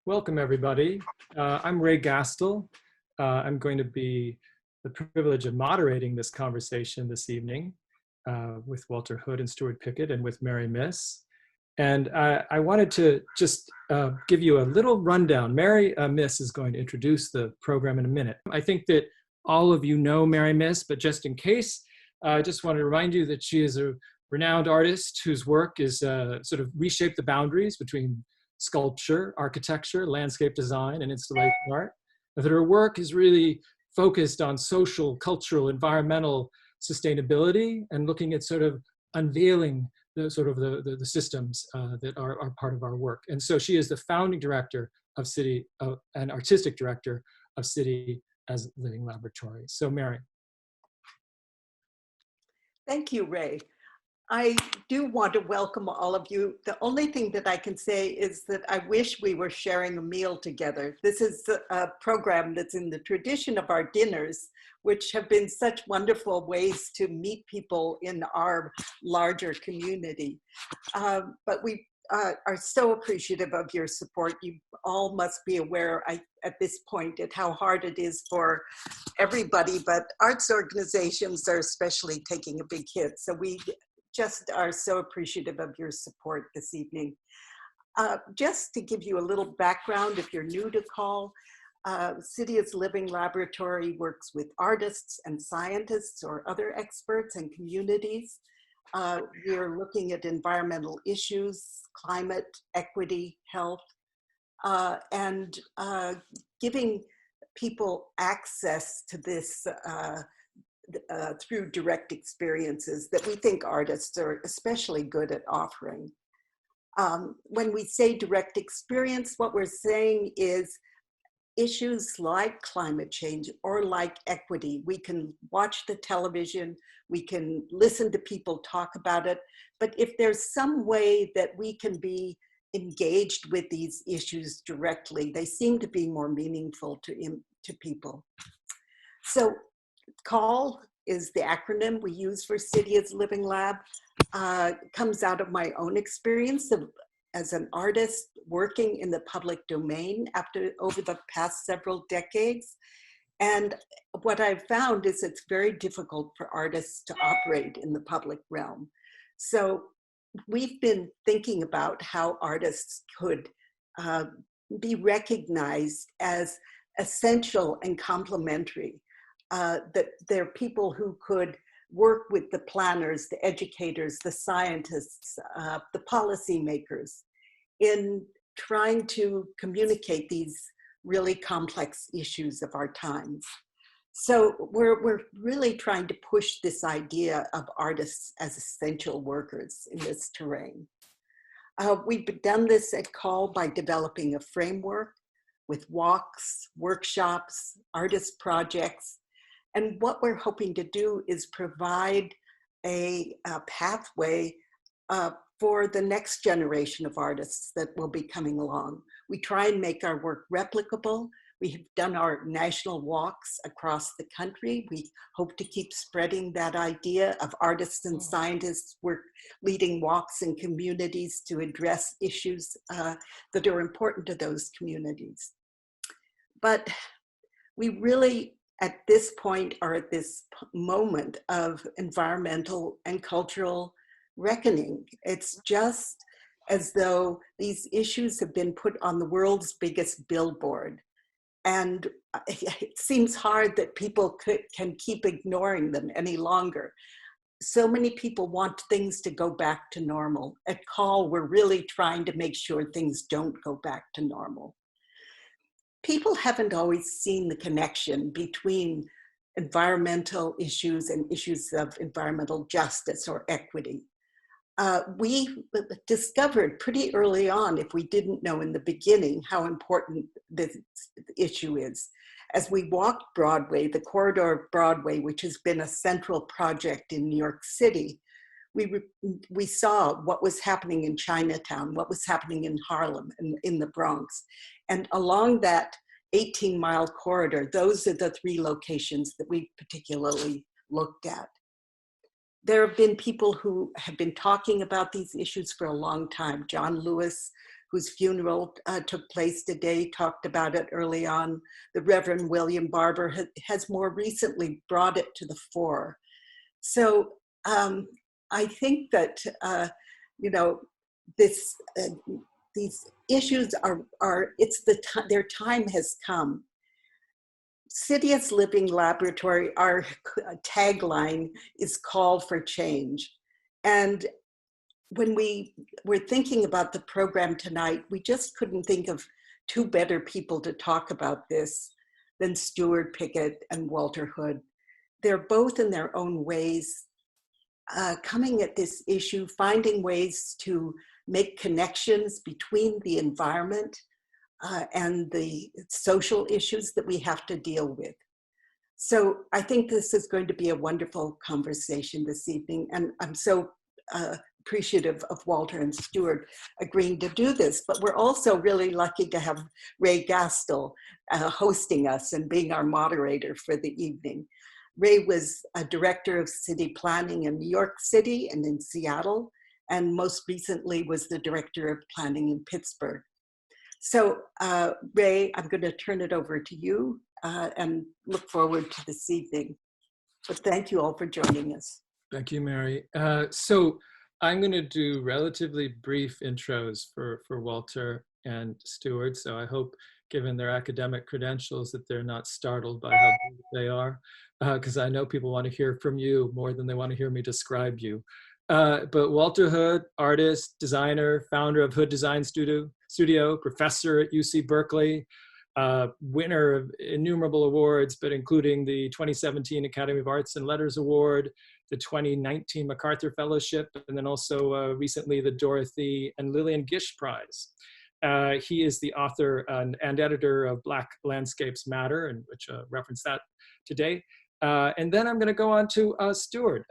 Welcome, everybody. I'm Ray Gastel. I'm going to be the privilege of moderating this conversation this evening with Walter Hood and Stuart Pickett and with Mary Miss. And I wanted to just give you a little rundown. Mary Miss is going to introduce the program in a minute. I think that all of you know Mary Miss, but just in case, I just want to remind you that she is a renowned artist whose work is sort of reshaped the boundaries between sculpture, architecture, landscape design, and installation art. That her work is really focused on social, cultural, environmental sustainability and looking at sort of unveiling the sort of the systems that are part of our work. And so she is the founding director of City and artistic director of City as Living Laboratory. So Mary. Thank you, Ray. I do want to welcome all of you. The only thing that I can say is that I wish we were sharing a meal together. This is a program that's in the tradition of our dinners, which have been such wonderful ways to meet people in our larger community. But we are so appreciative of your support. You all must be aware at this point at how hard it is for everybody, but arts organizations are especially taking a big hit. So we just are so appreciative of your support this evening. Just to give you a little background, if you're new to CALL, City as Living Laboratory works with artists and scientists or other experts and communities. We're looking at environmental issues, climate, equity, health, and giving people access to this through direct experiences that we think artists are especially good at offering. When we say direct experience, what we're saying is issues like climate change or like equity. We can watch the television, we can listen to people talk about it, but if there's some way that we can be engaged with these issues directly, they seem to be more meaningful to people. So CALL is the acronym we use for City as Living Lab. Comes out of my own experience as an artist working in the public domain over the past several decades. And what I've found is it's very difficult for artists to operate in the public realm. So we've been thinking about how artists could be recognized as essential and complementary. That they're people who could work with the planners, the educators, the scientists, the policymakers in trying to communicate these really complex issues of our times. So we're really trying to push this idea of artists as essential workers in this terrain. We've done this at CALL by developing a framework with walks, workshops, artist projects. And what we're hoping to do is provide a pathway for the next generation of artists that will be coming along. We try and make our work replicable. We have done our national walks across the country. We hope to keep spreading that idea of artists and scientists leading walks in communities to address issues that are important to those communities. But we really, at this point, are at this moment of environmental and cultural reckoning. It's just as though these issues have been put on the world's biggest billboard. And it seems hard that people can keep ignoring them any longer. So many people want things to go back to normal. At CALL, we're really trying to make sure things don't go back to normal. People haven't always seen the connection between environmental issues and issues of environmental justice or equity. We discovered pretty early on, if we didn't know in the beginning, how important this issue is. As we walked Broadway, the corridor of Broadway, which has been a central project in New York City, we saw what was happening in Chinatown, what was happening in Harlem and in the Bronx. And along that 18-mile corridor, those are the three locations that we particularly looked at. There have been people who have been talking about these issues for a long time. John Lewis, whose funeral took place today, talked about it early on. The Reverend William Barber has more recently brought it to the fore. So I think that, you know, these issues their time has come. Citius Living Laboratory, our tagline is call for change. And when we were thinking about the program tonight, we just couldn't think of two better people to talk about this than Stuart Pickett and Walter Hood. They're both in their own ways coming at this issue, finding ways to make connections between the environment and the social issues that we have to deal with. So I think this is going to be a wonderful conversation this evening. And I'm so appreciative of Walter and Stuart agreeing to do this, but we're also really lucky to have Ray Gastel hosting us and being our moderator for the evening. Ray was a director of city planning in New York City and in Seattle, and most recently was the director of planning in Pittsburgh. So Ray, I'm going to turn it over to you and look forward to this evening. But thank you all for joining us. Thank you, Mary. So I'm going to do relatively brief intros for Walter and Stuart. So I hope, given their academic credentials, that they're not startled by how big they are, because I know people want to hear from you more than they want to hear me describe you. But Walter Hood, artist, designer, founder of Hood Design Studio, professor at UC Berkeley, winner of innumerable awards, but including the 2017 Academy of Arts and Letters Award, the 2019 MacArthur Fellowship, and then also recently the Dorothy and Lillian Gish Prize. He is the author and editor of Black Landscapes Matter, and which reference that today. And then I'm going to go on to Stuart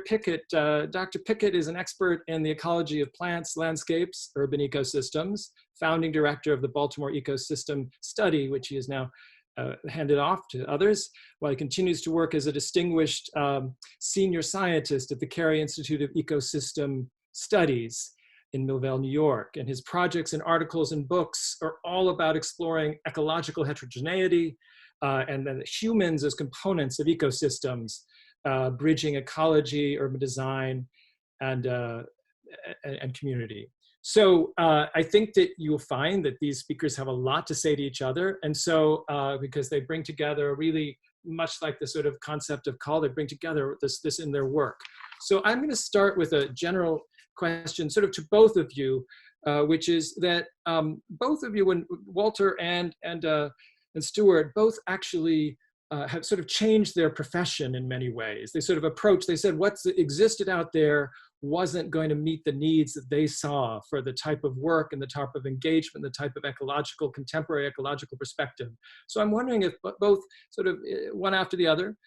Pickett. Dr. Pickett is an expert in the ecology of plants, landscapes, urban ecosystems, founding director of the Baltimore Ecosystem Study, which he has now handed off to others, while he continues to work as a distinguished senior scientist at the Carey Institute of Ecosystem Studies in Millvale, New York. And his projects and articles and books are all about exploring ecological heterogeneity, and then humans as components of ecosystems, bridging ecology, urban design, and community. So I think that you'll find that these speakers have a lot to say to each other. And so because they bring together really much like the sort of concept of call, they bring together this in their work. So I'm going to start with a general question sort of to both of you, which is that both of you, when Walter and Stuart, both actually have sort of changed their profession in many ways. They sort of approached, they said what existed out there wasn't going to meet the needs that they saw for the type of work and the type of engagement, the type of contemporary ecological perspective. So I'm wondering if both sort of one after the other,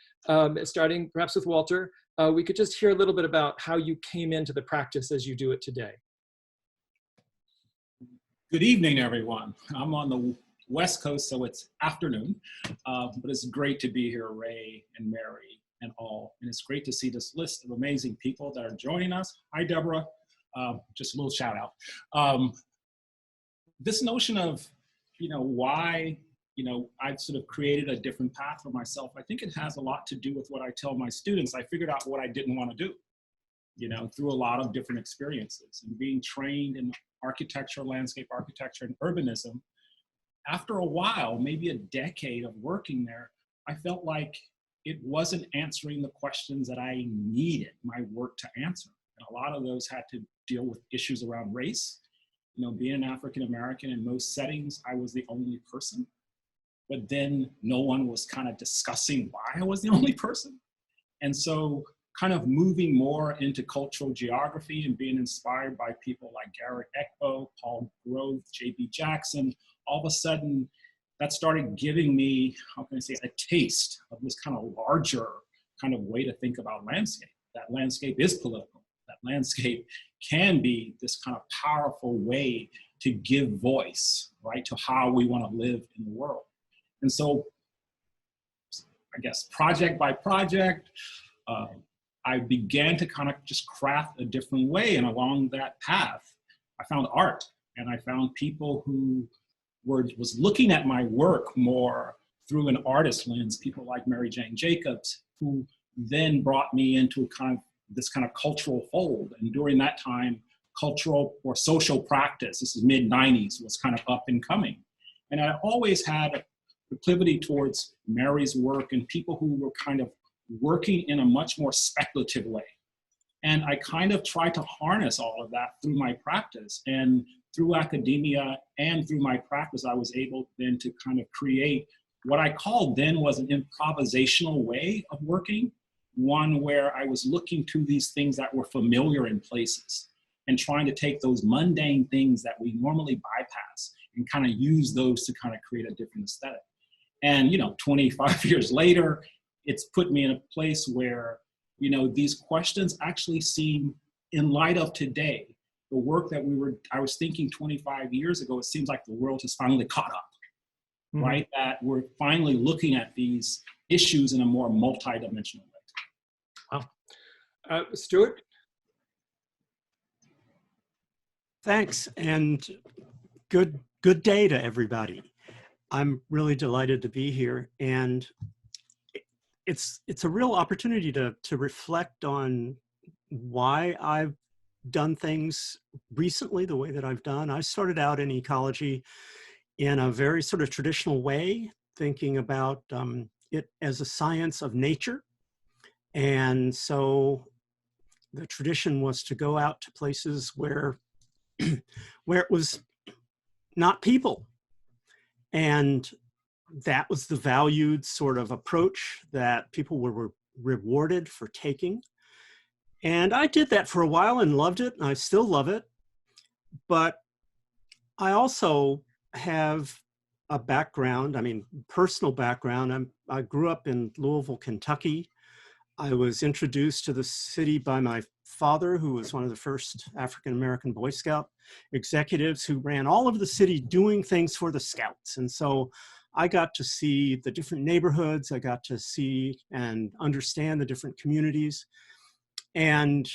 starting perhaps with Walter, we could just hear a little bit about how you came into the practice as you do it today. Good evening, everyone. I'm on the West Coast, so it's afternoon, but it's great to be here, Ray and Mary and all. And it's great to see this list of amazing people that are joining us. Hi, Deborah. Just a little shout out. This notion of, why, I've sort of created a different path for myself. I think it has a lot to do with what I tell my students. I figured out what I didn't want to do, through a lot of different experiences and being trained in architecture, landscape architecture, and urbanism. After a while, maybe a decade of working there, I felt like it wasn't answering the questions that I needed my work to answer. And a lot of those had to deal with issues around race. Being an African-American in most settings, I was the only person. But then no one was kind of discussing why I was the only person. And so kind of moving more into cultural geography and being inspired by people like Garrett Ekbo, Paul Grove, J.B. Jackson, all of a sudden that started giving me, how can I say, a taste of this kind of larger kind of way to think about landscape. That landscape is political. That landscape can be this kind of powerful way to give voice, right, to how we want to live in the world. And so, I guess, project by project, I began to kind of just craft a different way. And along that path, I found art And I found people who was looking at my work more through an artist lens, people like Mary Jane Jacobs, who then brought me into this kind of cultural fold. And during that time, cultural or social practice, this is mid-90s, was kind of up and coming. And I always had a proclivity towards Mary's work and people who were kind of working in a much more speculative way. And I kind of tried to harness all of that through my practice. And through academia and through my practice, I was able then to kind of create what I called then was an improvisational way of working, one where I was looking to these things that were familiar in places and trying to take those mundane things that we normally bypass and kind of use those to kind of create a different aesthetic. And, 25 years later, it's put me in a place where, these questions actually seem, in light of today, the work that I was thinking 25 years ago, it seems like the world has finally caught up, right? That we're finally looking at these issues in a more multidimensional way. Wow. Stuart? Thanks, and good day to everybody. I'm really delighted to be here, and it's a real opportunity to reflect on why I've done things recently the way that I've done. I started out in ecology in a very sort of traditional way, thinking about it as a science of nature. And so the tradition was to go out to places where it was not people. And that was the valued sort of approach that people were rewarded for taking. And I did that for a while and loved it, and I still love it. But I also have a background, personal background. I grew up in Louisville, Kentucky. I was introduced to the city by my father, who was one of the first African-American Boy Scout executives who ran all over the city doing things for the Scouts. And so I got to see the different neighborhoods. I got to see and understand the different communities. And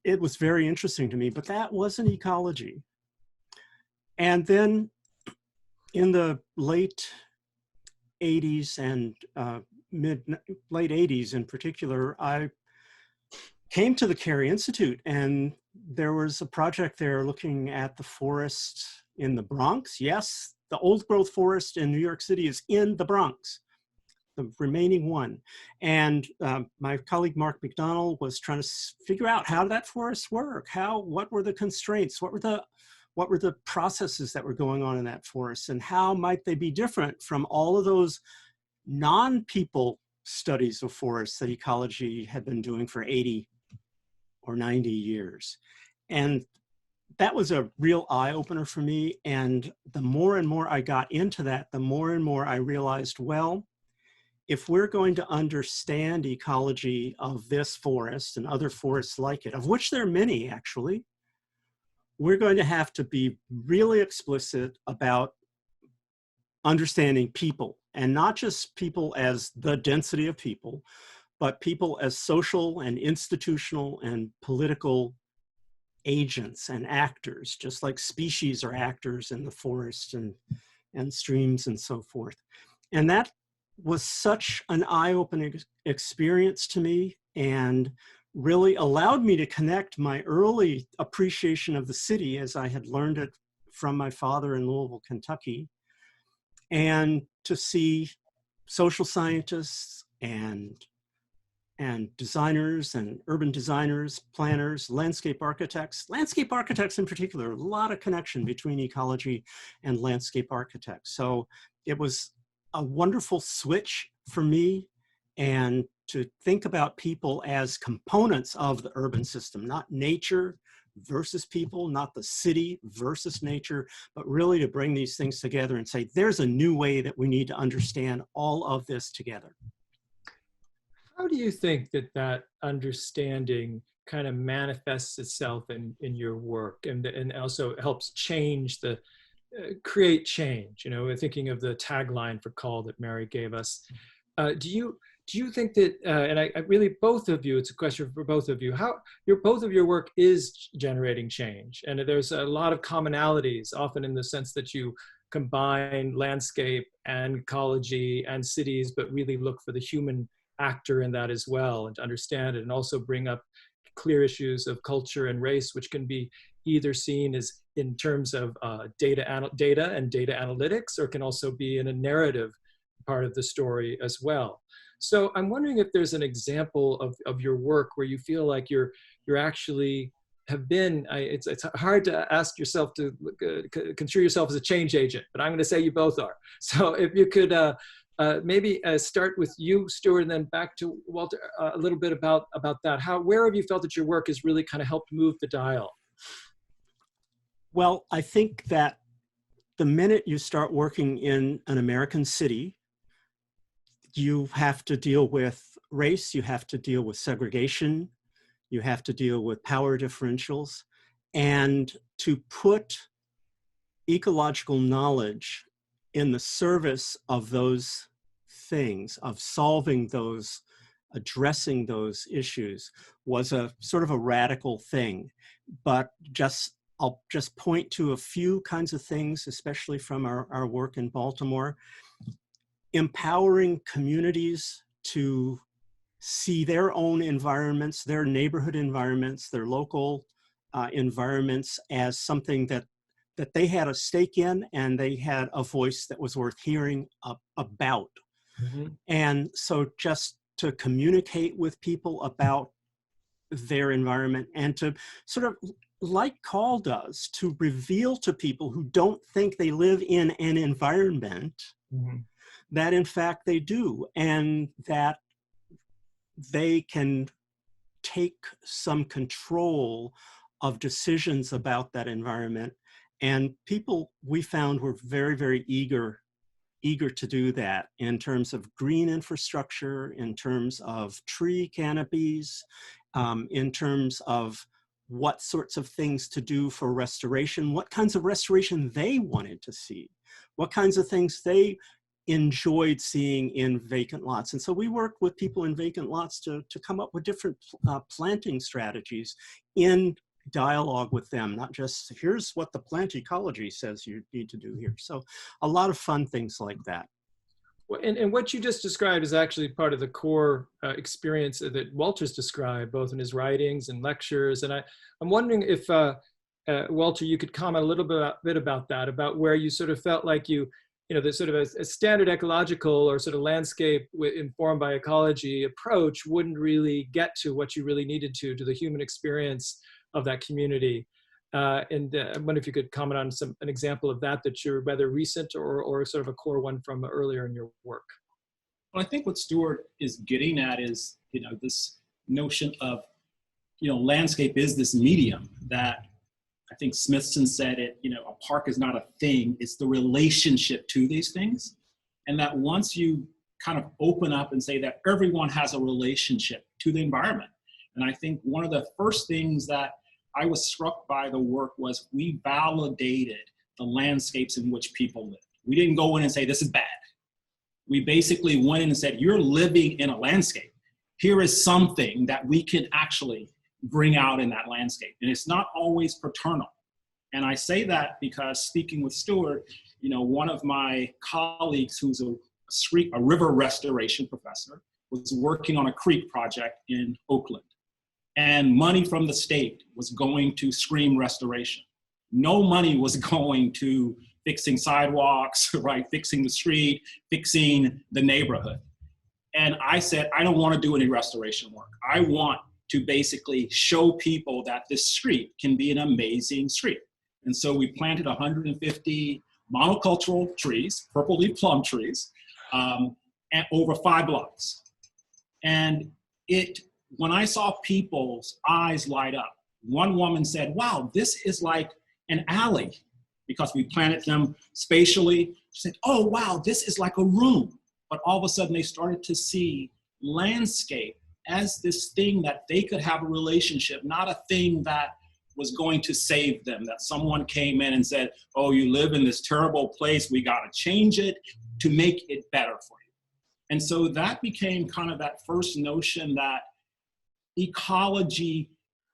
it was very interesting to me, but that wasn't ecology. And then in the late 80s and late 80s in particular, I came to the Carey Institute, and there was a project there looking at the forest in the Bronx. Yes, the old growth forest in New York City is in the Bronx, the remaining one. And my colleague Mark McDonald was trying to figure out how did that forest work? What were the constraints? What were the processes that were going on in that forest? And how might they be different from all of those non-people studies of forests that ecology had been doing for 80 or 90 years? And that was a real eye-opener for me. And the more and more I got into that, the more and more I realized, well, if we're going to understand ecology of this forest and other forests like it, of which there are many actually, we're going to have to be really explicit about understanding people, and not just people as the density of people, but people as social and institutional and political agents and actors, just like species are actors in the forest and streams and so forth. And that was such an eye-opening experience to me, and really allowed me to connect my early appreciation of the city as I had learned it from my father in Louisville, Kentucky, and to see social scientists and designers and urban designers, planners, landscape architects in particular, a lot of connection between ecology and landscape architects. So it was a wonderful switch for me, and to think about people as components of the urban system, not nature versus people, not the city versus nature, but really to bring these things together and say, there's a new way that we need to understand all of this together. How do you think that understanding kind of manifests itself in your work, and also helps change create change? Thinking of the tagline for Call that Mary gave us. Do do you think that, and I really, both of you, it's a question for both of you, how both of your work is generating change? And there's a lot of commonalities, often in the sense that you combine landscape and ecology and cities, but really look for the human actor in that as well, and to understand it, and also bring up clear issues of culture and race, which can be either seen as in terms of data and data analytics, or can also be in a narrative part of the story as well. So I'm wondering if there's an example of your work where you feel like you're actually have been, it's hard to ask yourself to construe yourself as a change agent, but I'm going to say you both are. So if you could maybe start with you, Stuart, and then back to Walter, a little bit about that. Where have you felt that your work has really kind of helped move the dial? Well, I think that the minute you start working in an American city, you have to deal with race, you have to deal with segregation, you have to deal with power differentials, and to put ecological knowledge in the service of those things, of solving those, addressing those issues, was a sort of a radical thing. But I'll just point to a few kinds of things, especially from our work in Baltimore. Empowering communities to see their own environments, their neighborhood environments, their local environments as something that they had a stake in, and they had a voice that was worth hearing about. Mm-hmm. And so just to communicate with people about their environment, and to sort of, like Call does, to reveal to people who don't think they live in an environment, mm-hmm. that in fact they do, and that they can take some control of decisions about that environment. And people, we found, were very, very eager to do that, in terms of green infrastructure, in terms of tree canopies, in terms of what sorts of things to do for restoration, what kinds of restoration they wanted to see, what kinds of things they enjoyed seeing in vacant lots. And so we worked with people in vacant lots to come up with different planting strategies in dialogue with them, not just here's what the plant ecology says you need to do here. So a lot of fun things like that. Well, and what you just described is actually part of the core experience that Walter's described, both in his writings and lectures. And I'm wondering if, Walter, you could comment a little bit about that, about where you sort of felt like the sort of a standard ecological or sort of landscape informed by ecology approach wouldn't really get to what you really needed to the human experience of that community. And I wonder if you could comment on an example of that you're whether recent or sort of a core one from earlier in your work. Well, I think what Stuart is getting at is, this notion of, landscape is this medium that, I think Smithson said it, a park is not a thing, it's the relationship to these things. And that once you kind of open up and say that everyone has a relationship to the environment. And I think one of the first things that I was struck by the work was we validated the landscapes in which people lived. We didn't go in and say, this is bad. We basically went in and said, you're living in a landscape. Here is something that we can actually bring out in that landscape. And it's not always paternal. And I say that because, speaking with Stuart, one of my colleagues who's a river restoration professor was working on a creek project in Oakland. And money from the state was going to stream restoration. No money was going to fixing sidewalks, right? Fixing the street, fixing the neighborhood. And I said, I don't want to do any restoration work. I want to basically show people that this street can be an amazing street. And so we planted 150 monocultural trees, purple leaf plum trees, and over 5 blocks. And when I saw people's eyes light up, one woman said, wow, this is like an alley, because we planted them spatially. She said, oh, wow, this is like a room. But all of a sudden they started to see landscape as this thing that they could have a relationship, not a thing that was going to save them, that someone came in and said, oh, you live in this terrible place, we got to change it to make it better for you. And so that became kind of that first notion that ecology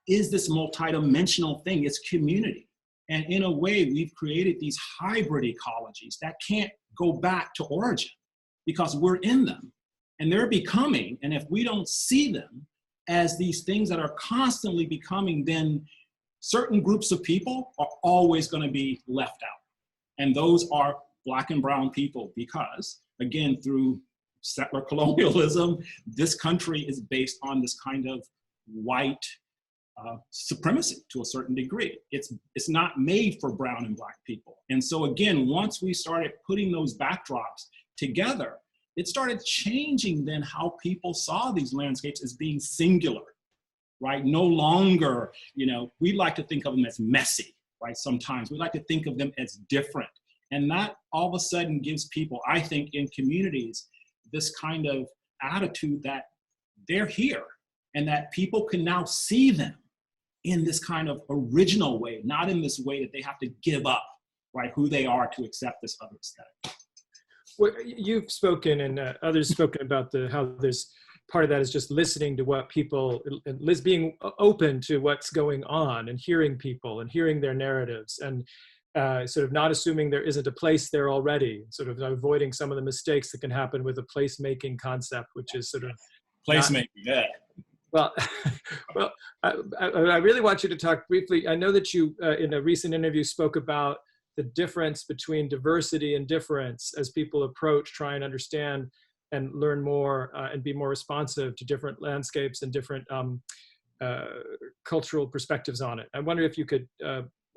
is this multidimensional thing, it's community. And in a way, we've created these hybrid ecologies that can't go back to origin because we're in them and they're becoming, and if we don't see them as these things that are constantly becoming, then certain groups of people are always going to be left out. And those are Black and brown people because, again, through settler colonialism, this country is based on this kind of white supremacy to a certain degree. It's not made for brown and Black people. And so again, once we started putting those backdrops together, it started changing then how people saw these landscapes as being singular, right? No longer, you know, we like to think of them as messy, right? Sometimes we like to think of them as different. And that all of a sudden gives people, I think, in communities, this kind of attitude that they're here and that people can now see them in this kind of original way, not in this way that they have to give up, right, who they are to accept this other aesthetic. Well, you've spoken and others spoken about how there's part of that is just listening to what people, being open to what's going on and hearing people and hearing their narratives and sort of not assuming there isn't a place there already, sort of avoiding some of the mistakes that can happen with a placemaking concept, which is sort of placemaking, yeah. Well, I really want you to talk briefly. I know that you, in a recent interview, spoke about the difference between diversity and difference as people approach, try and understand and learn more and be more responsive to different landscapes and different cultural perspectives on it. I wonder if you could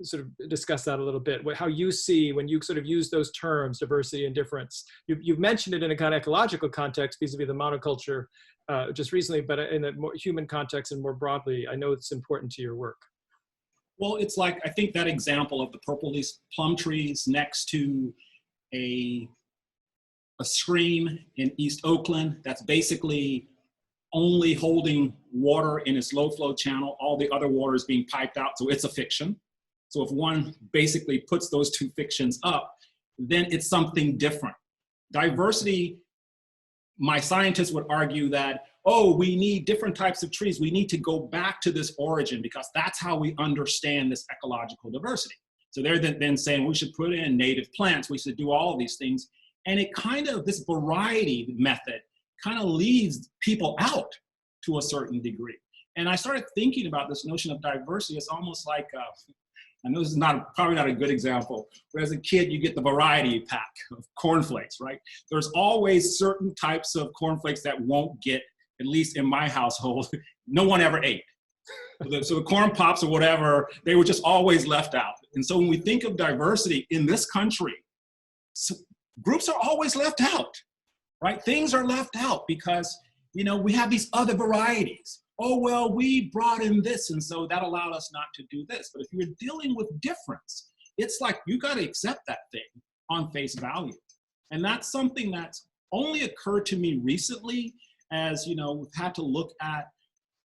sort of discuss that a little bit, how you see when you sort of use those terms, diversity and difference. You've mentioned it in a kind of ecological context, vis-a-vis the monoculture just recently, but in a more human context and more broadly, I know it's important to your work. Well, it's like, I think that example of the purple leaf plum trees next to a stream in East Oakland that's basically only holding water in its low flow channel, all the other water is being piped out, so it's a fiction. So if one basically puts those two fictions up, then it's something different. Diversity, my scientists would argue that, oh, we need different types of trees. We need to go back to this origin because that's how we understand this ecological diversity. So they're then saying we should put in native plants, we should do all of these things. And it kind of, this variety method kind of leaves people out to a certain degree. And I started thinking about this notion of diversity. It's almost like, I know this is probably not a good example, but as a kid, you get the variety pack of cornflakes, right? There's always certain types of cornflakes that won't get, at least in my household, no one ever ate. So the corn pops or whatever, they were just always left out. And so when we think of diversity in this country, groups are always left out, right? Things are left out because, you know, we have these other varieties. Oh, well, we brought in this, and so that allowed us not to do this. But if you're dealing with difference, it's like you got to accept that thing on face value. And that's something that's only occurred to me recently as, you know, we've had to look at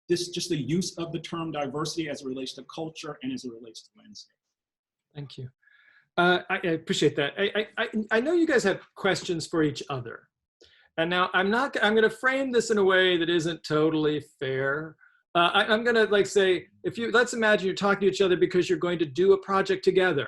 this, just the use of the term diversity as it relates to culture and as it relates to landscape. Thank you. I appreciate that. I know you guys have questions for each other. And now I'm going to frame this in a way that isn't totally fair. I'm going to say, let's imagine you're talking to each other because you're going to do a project together.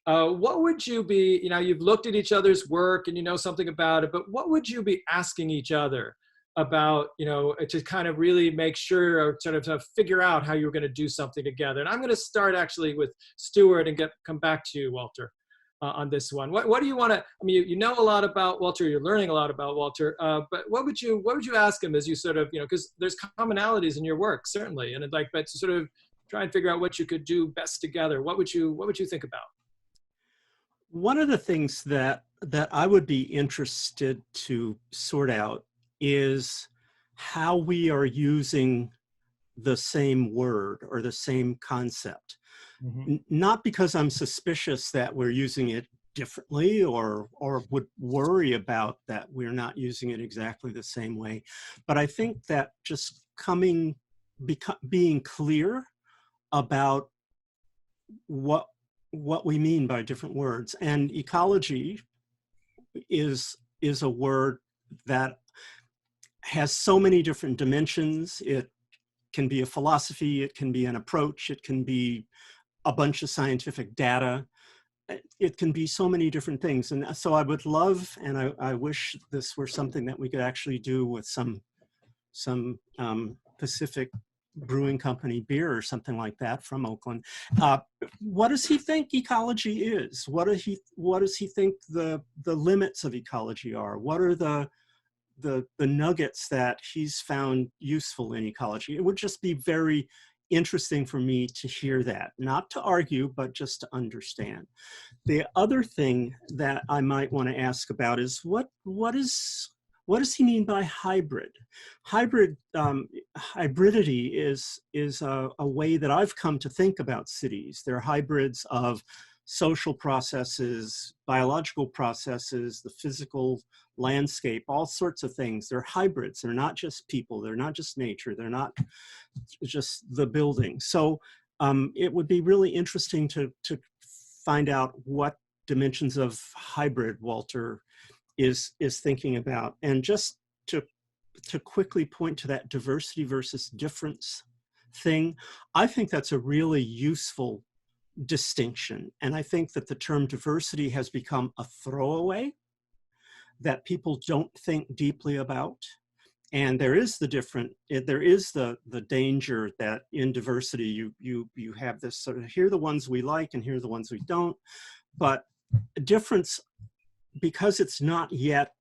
What would you be, you've looked at each other's work and you know something about it, but what would you be asking each other about, to kind of really make sure or sort of figure out how you're going to do something together? And I'm going to start actually with Stuart and come back to you, Walter. On this one, what do you want to? I mean, you know a lot about Walter. You're learning a lot about Walter. But what would you ask him as you sort of, because there's commonalities in your work certainly, and but to sort of try and figure out what you could do best together. What would you think about? One of the things that I would be interested to sort out is how we are using the same word or the same concept. Mm-hmm. Not because I'm suspicious that we're using it differently or would worry about that we're not using it exactly the same way, but I think that just being clear about what we mean by different words. And ecology is a word that has so many different dimensions. It can be a philosophy, it can be an approach, it can be a bunch of scientific data. It can be so many different things. And so I would love, and I wish this were something that we could actually do with some Pacific Brewing Company beer or something like that from Oakland. What does he think ecology is? What does he think the limits of ecology are? What are the nuggets that he's found useful in ecology? It would just be very interesting for me to hear that, not to argue, but just to understand. The other thing that I might want to ask about is what does he mean by hybrid? Hybridity is a way that I've come to think about cities. They're hybrids of social processes, biological processes, the physical landscape, all sorts of things. They're hybrids. They're not just people. They're not just nature. They're not just the building. So it would be really interesting to find out what dimensions of hybrid Walter is thinking about. And just to quickly point to that diversity versus difference thing, I think that's a really useful distinction. And I think that the term diversity has become a throwaway that people don't think deeply about. And there is the danger that in diversity, you have this sort of, here are the ones we like and here are the ones we don't. But difference, because it's not yet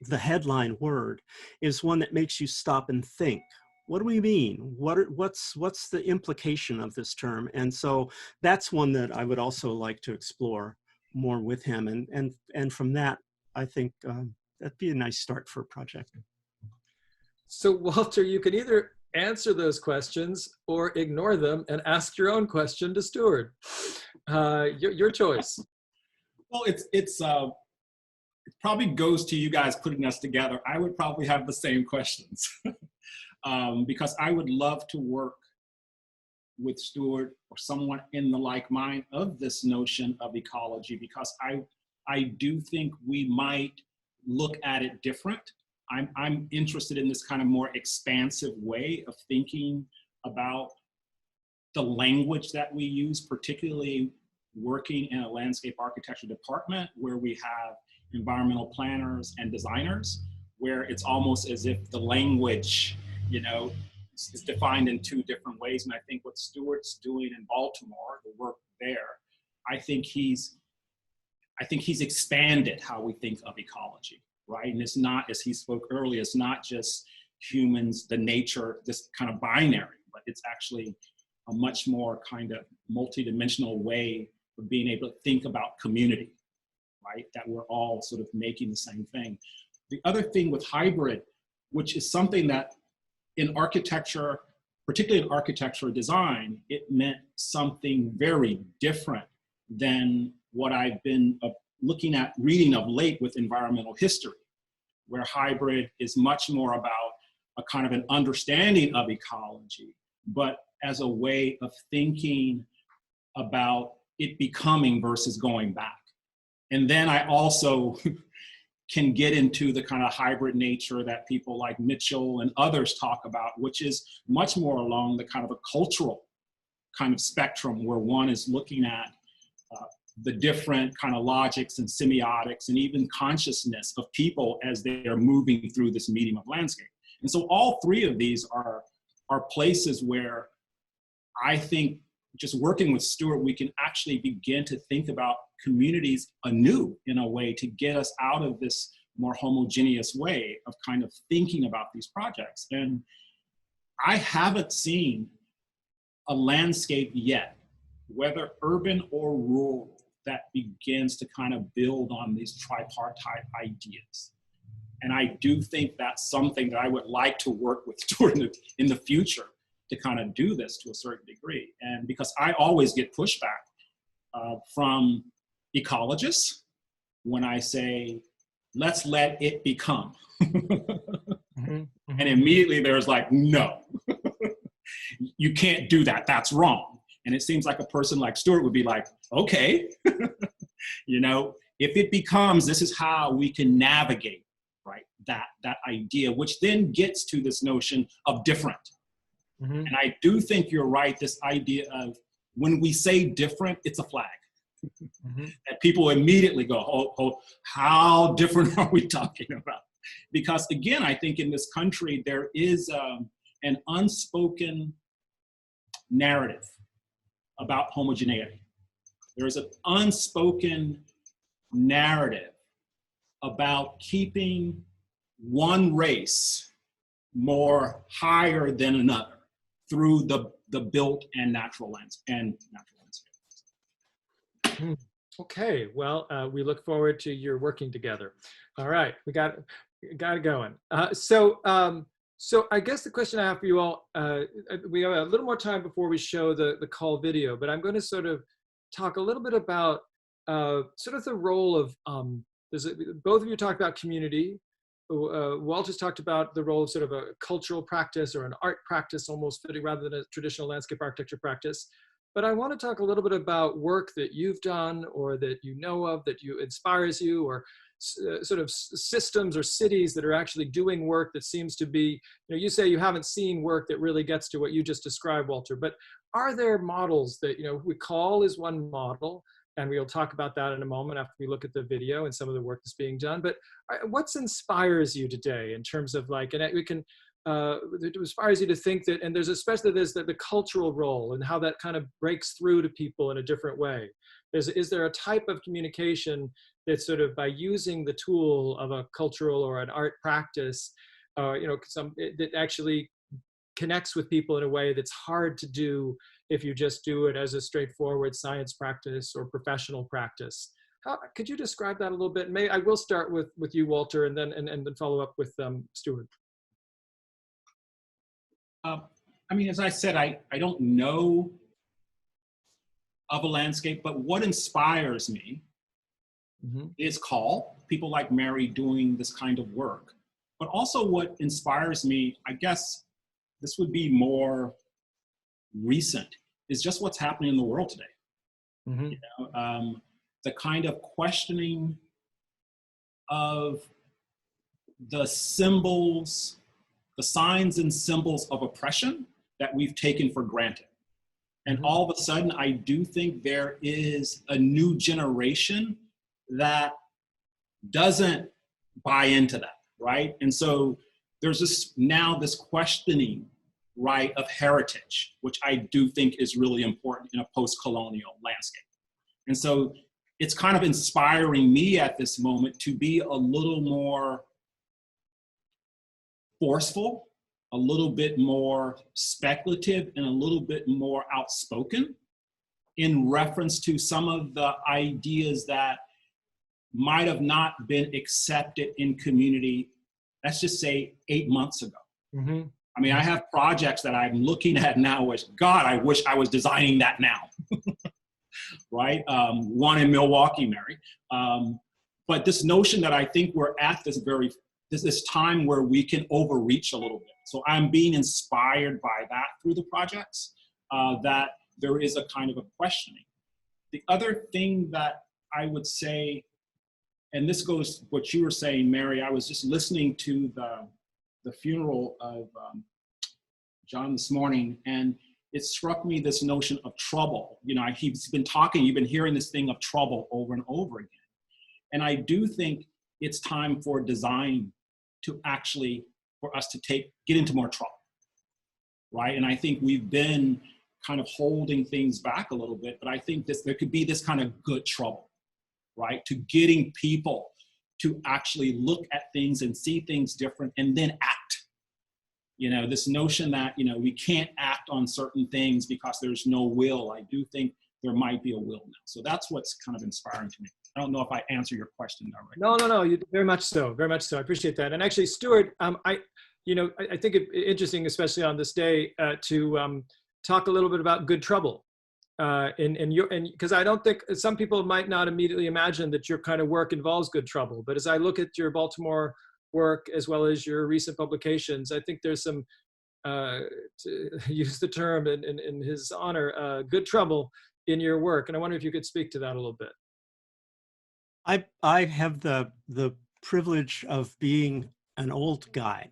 the headline word, is one that makes you stop and think. What do we mean? What's the implication of this term? And so that's one that I would also like to explore more with him. And from that, I think that'd be a nice start for a project. So Walter, you can either answer those questions or ignore them and ask your own question to Stuart. Your choice. Well, it probably goes to you guys putting us together. I would probably have the same questions because I would love to work with Stuart or someone in the like mind of this notion of ecology, because I do think we might look at it different. I'm interested in this kind of more expansive way of thinking about the language that we use, particularly working in a landscape architecture department where we have environmental planners and designers, where it's almost as if the language, is defined in two different ways. And I think what Stuart's doing in Baltimore, the work there, I think he's expanded how we think of ecology, right? And it's not, as he spoke earlier, it's not just humans, the nature, this kind of binary, but it's actually a much more kind of multidimensional way of being able to think about community, right? That we're all sort of making the same thing. The other thing with hybrid, which is something that in architecture, particularly in architecture design, it meant something very different than what I've been looking at, reading of late with environmental history, where hybrid is much more about a kind of an understanding of ecology, but as a way of thinking about it becoming versus going back. And then I also can get into the kind of hybrid nature that people like Mitchell and others talk about, which is much more along the kind of a cultural kind of spectrum, where one is looking at the different kind of logics and semiotics and even consciousness of people as they are moving through this medium of landscape. And so all three of these are places where I think just working with Stuart, we can actually begin to think about communities anew in a way to get us out of this more homogeneous way of kind of thinking about these projects. And I haven't seen a landscape yet, whether urban or rural, that begins to kind of build on these tripartite ideas. And I do think that's something that I would like to work with Stuart in the future to kind of do this to a certain degree. And because I always get pushback from ecologists when I say, let's let it become. And immediately there's like, no, you can't do that, that's wrong. And it seems like a person like Stuart would be like, okay, if it becomes, this is how we can navigate, right, that idea, which then gets to this notion of different. Mhm. And I do think you're right, this idea of when we say different, it's a flag. Mhm. That people immediately go, oh, how different are we talking about? Because again, I think in this country, there is an unspoken narrative about homogeneity. There's an unspoken narrative about keeping one race more higher than another through the built and natural landscape. Okay, well, we look forward to your working together. All right, we got it going. So I guess the question I have for you all, we have a little more time before we show the call video, but I'm going to sort of talk a little bit about sort of the role of, both of you talked about community. Walter's talked about the role of sort of a cultural practice or an art practice almost fitting rather than a traditional landscape architecture practice. But I want to talk a little bit about work that you've done or that you know of that inspires you, or sort of systems or cities that are actually doing work that seems to be, you say you haven't seen work that really gets to what you just described, Walter, but are there models that, Recall is one model, and we'll talk about that in a moment after we look at the video and some of the work that's being done. But what inspires you today in terms of and we can, it inspires you to think that, and there's especially the cultural role and how that kind of breaks through to people in a different way. Is there a type of communication that sort of by using the tool of a cultural or an art practice, that actually connects with people in a way that's hard to do if you just do it as a straightforward science practice or professional practice? Could you describe that a little bit? I will start with you, Walter, and then follow up with Stuart. As I said, I don't know of a landscape, but what inspires me is people like Mary doing this kind of work. But also what inspires me, I guess this would be more recent, is just what's happening in the world today. The kind of questioning of the symbols, the signs and symbols of oppression that we've taken for granted. And all of a sudden, I do think there is a new generation that doesn't buy into that, right? And so there's this questioning, right, of heritage, which I do think is really important in a post-colonial landscape. And so it's kind of inspiring me at this moment to be a little more forceful, a little bit more speculative, and a little bit more outspoken in reference to some of the ideas that might have not been accepted in community, let's just say 8 months ago. I have projects that I'm looking at now, which, God, I wish I was designing that now, right? One in Milwaukee, Mary. But this notion that I think we're at this time where we can overreach a little bit. So I'm being inspired by that through the projects, that there is a kind of a questioning. The other thing that I would say, and this goes what you were saying, Mary, I was just listening to the funeral of John this morning, and it struck me this notion of trouble. He's been talking, you've been hearing this thing of trouble over and over again. And I do think it's time for design to actually, for us to get into more trouble, right? And I think we've been kind of holding things back a little bit, but I think there could be this kind of good trouble, right? To getting people to actually look at things and see things different and then act. This notion that, we can't act on certain things because there's no will. I do think there might be a will now. So that's what's kind of inspiring to me. I don't know if I answer your question directly. No, you very much so, very much so. I appreciate that. And actually, Stuart, I think it's interesting, especially on this day, to talk a little bit about good trouble. Because I don't think some people might not immediately imagine that your kind of work involves good trouble. But as I look at your Baltimore work as well as your recent publications, I think there's some, to use the term in his honor, good trouble in your work. And I wonder if you could speak to that a little bit. I have the privilege of being an old guy,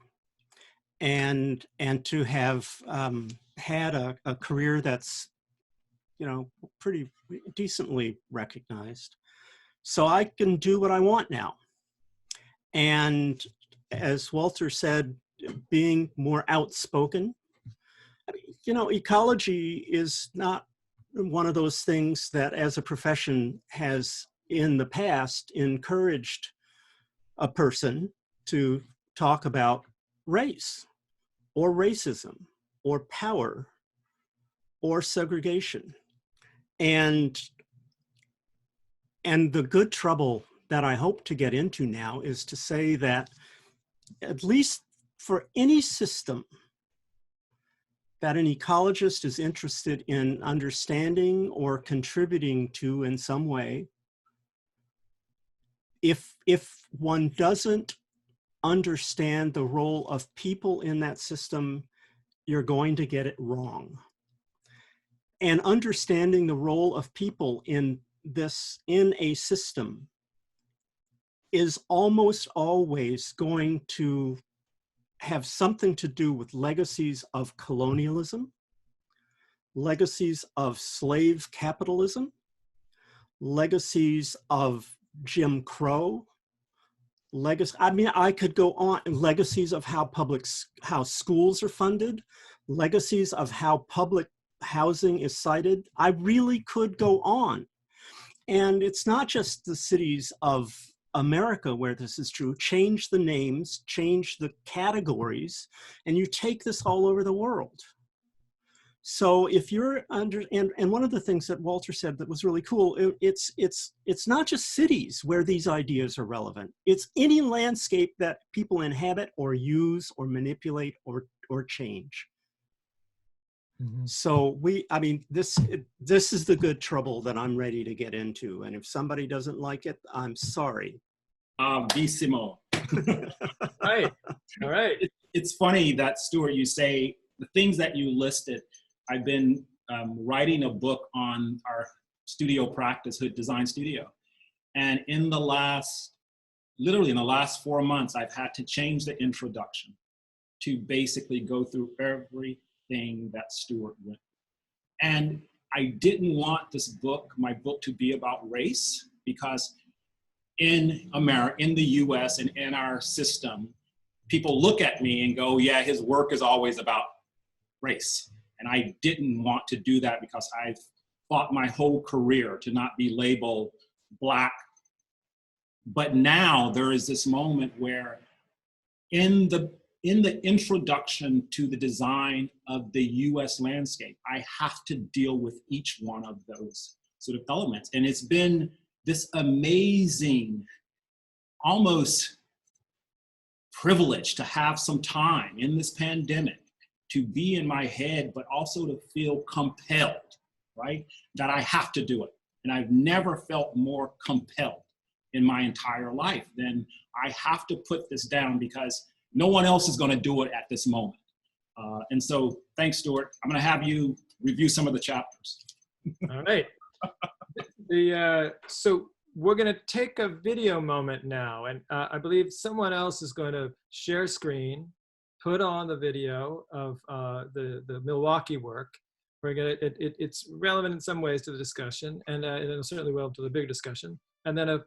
and to have had a career that's, you know, pretty decently recognized. So I can do what I want now. And as Walter said, being more outspoken. You know, ecology is not one of those things that as a profession has in the past encouraged a person to talk about race or racism or power or segregation. And the good trouble that I hope to get into now is to say that at least for any system that an ecologist is interested in understanding or contributing to in some way, if one doesn't understand the role of people in that system, you're going to get it wrong. And understanding the role of people in a system is almost always going to have something to do with legacies of colonialism, legacies of slave capitalism, legacies of Jim Crow, I mean, I could go on, legacies of how schools are funded, legacies of how public housing is cited. I really could go on. And it's not just the cities of America where this is true. Change the names, change the categories, and you take this all over the world. So if you're and one of the things that Walter said that was really cool, it's not just cities where these ideas are relevant. It's any landscape that people inhabit or use or manipulate or change. Mm-hmm. So I mean, this is the good trouble that I'm ready to get into. And if somebody doesn't like it, I'm sorry. Bellissimo. Right. All right. It's funny that, Stuart, you say the things that you listed. I've been writing a book on our studio practice, Hood Design Studio. And literally in the last 4 months, I've had to change the introduction to basically go through everything that Stuart went. And I didn't want my book to be about race, because in America, in the US and in our system, people look at me and go, yeah, his work is always about race. And I didn't want to do that because I've fought my whole career to not be labeled Black. But now there is this moment where in the introduction to the design of the US landscape, I have to deal with each one of those sort of elements. And it's been this amazing, almost privilege to have some time in this pandemic to be in my head, but also to feel compelled, right? That I have to do it. And I've never felt more compelled in my entire life than I have to put this down because no one else is gonna do it at this moment. And so thanks, Stuart. I'm gonna have you review some of the chapters. All right. So we're gonna take a video moment now, and I believe someone else is going to share screen, put on the video of the Milwaukee work. We're gonna, it's relevant in some ways to the discussion, and it'll certainly relevant to the bigger discussion. And then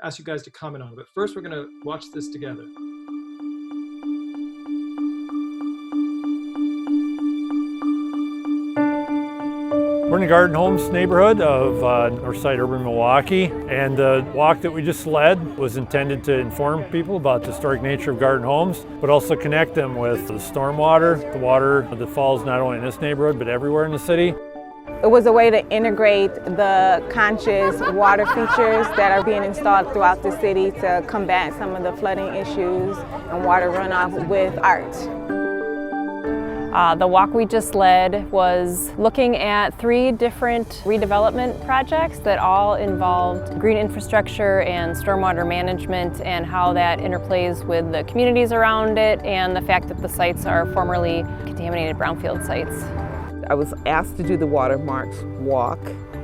ask you guys to comment on it. But first, we're gonna watch this together. We're in the Garden Homes neighborhood of Northside Urban Milwaukee, and the walk that we just led was intended to inform people about the historic nature of garden homes, but also connect them with the stormwater, the water that falls not only in this neighborhood, but everywhere in the city. It was a way to integrate the conscious water features that are being installed throughout the city to combat some of the flooding issues and water runoff with art. The walk we just led was looking at 3 different redevelopment projects that all involved green infrastructure and stormwater management, and how that interplays with the communities around it and the fact that the sites are formerly contaminated brownfield sites. I was asked to do the Watermarks walk,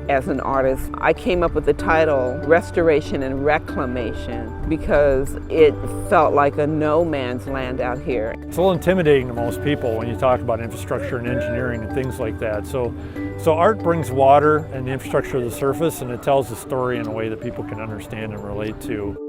as an artist. I came up with the title Restoration and Reclamation because it felt like a no man's land out here. It's a little intimidating to most people when you talk about infrastructure and engineering and things like that. So art brings water and the infrastructure to the surface, and it tells the story in a way that people can understand and relate to.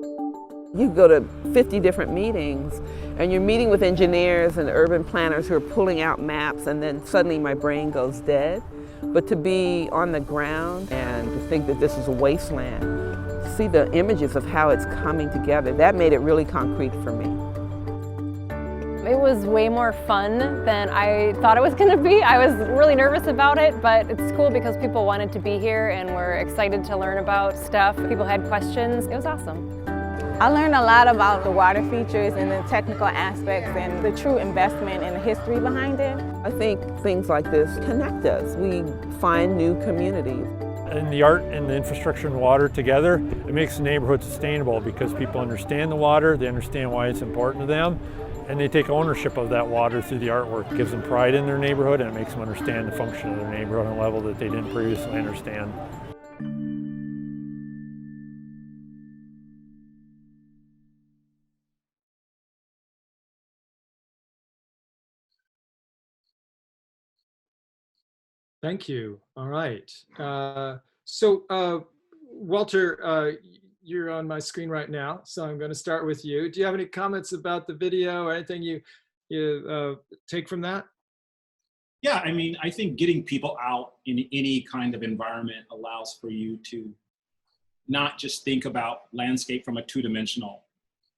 You go to 50 different meetings and you're meeting with engineers and urban planners who are pulling out maps, and then suddenly my brain goes dead. But to be on the ground and to think that this is a wasteland, to see the images of how it's coming together, that made it really concrete for me. It was way more fun than I thought it was going to be. I was really nervous about it, but it's cool because people wanted to be here and were excited to learn about stuff. People had questions. It was awesome. I learned a lot about the water features and the technical aspects and the true investment and the history behind it. I think things like this connect us. We find new communities. And the art and the infrastructure and water together, it makes the neighborhood sustainable because people understand the water, they understand why it's important to them, and they take ownership of that water through the artwork. It gives them pride in their neighborhood, and it makes them understand the function of their neighborhood on a level that they didn't previously understand. Thank you. All right. Walter, you're on my screen right now, so I'm going to start with you. Do you have any comments about the video or anything you take from that? Yeah, I mean, I think getting people out in any kind of environment allows for you to not just think about landscape from a two-dimensional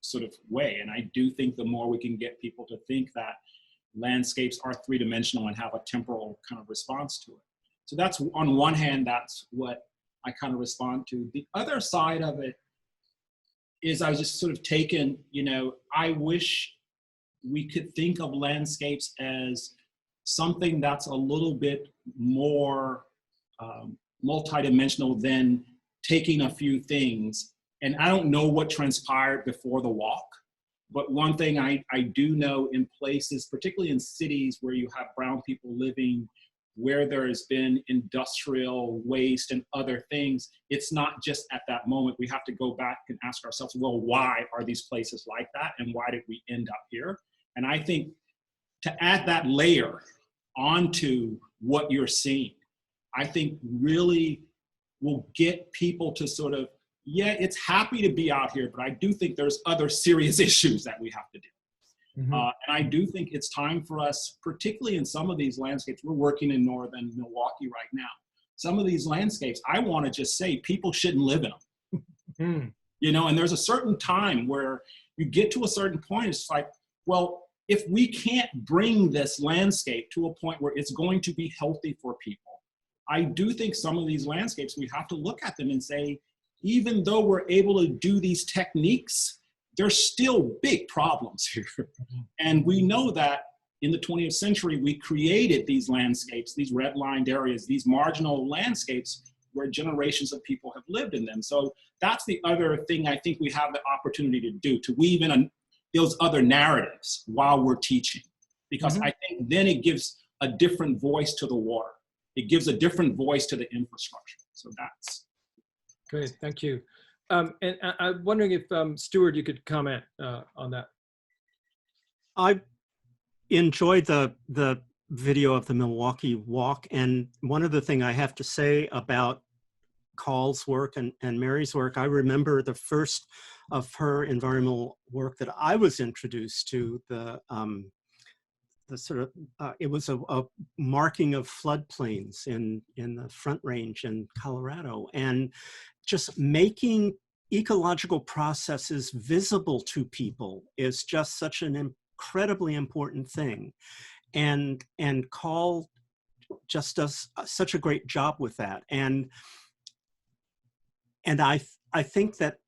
sort of way. And I do think the more we can get people to think that landscapes are three-dimensional and have a temporal kind of response to it. So that's, on one hand, that's what I kind of respond to. The other side of it is I was just sort of taken, I wish we could think of landscapes as something that's a little bit more multidimensional than taking a few things. And I don't know what transpired before the walk, but one thing I do know in places, particularly in cities where you have brown people living, where there has been industrial waste and other things, it's not just at that moment. We have to go back and ask ourselves, well, why are these places like that? And why did we end up here? And I think to add that layer onto what you're seeing, I think really will get people to sort of, yeah, it's happy to be out here, but I do think there's other serious issues that we have to deal with. Mm-hmm. And I do think it's time for us, particularly in some of these landscapes, we're working in northern Milwaukee right now. Some of these landscapes, I want to just say people shouldn't live in them. And there's a certain time where you get to a certain point, it's like, well, if we can't bring this landscape to a point where it's going to be healthy for people, I do think some of these landscapes, we have to look at them and say, even though we're able to do these techniques, there's still big problems here. And we know that in the 20th century, we created these landscapes, these red-lined areas, these marginal landscapes where generations of people have lived in them. So that's the other thing I think we have the opportunity to do, to weave in those other narratives while we're teaching. Because I think then it gives a different voice to the water. It gives a different voice to the infrastructure. So that's great. Thank you. And I'm wondering if, Stuart, you could comment on that. I enjoyed the video of the Milwaukee Walk. And one other thing I have to say about Call's work and Mary's work, I remember the first of her environmental work that I was introduced to, the sort of, it was a marking of floodplains in the Front Range in Colorado, and just making ecological processes visible to people is just such an incredibly important thing. And Call just does such a great job with that. And I think that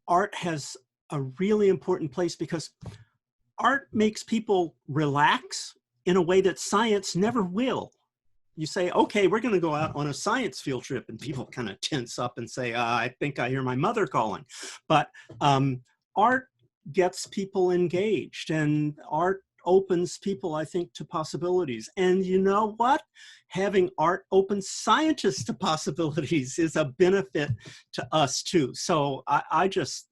art has a really important place, because art makes people relax in a way that science never will. You say, okay, we're going to go out on a science field trip, and people kind of tense up and say, I think I hear my mother calling. But art gets people engaged, and art opens people, I think, to possibilities. And you know what? Having art open scientists to possibilities is a benefit to us too. So I just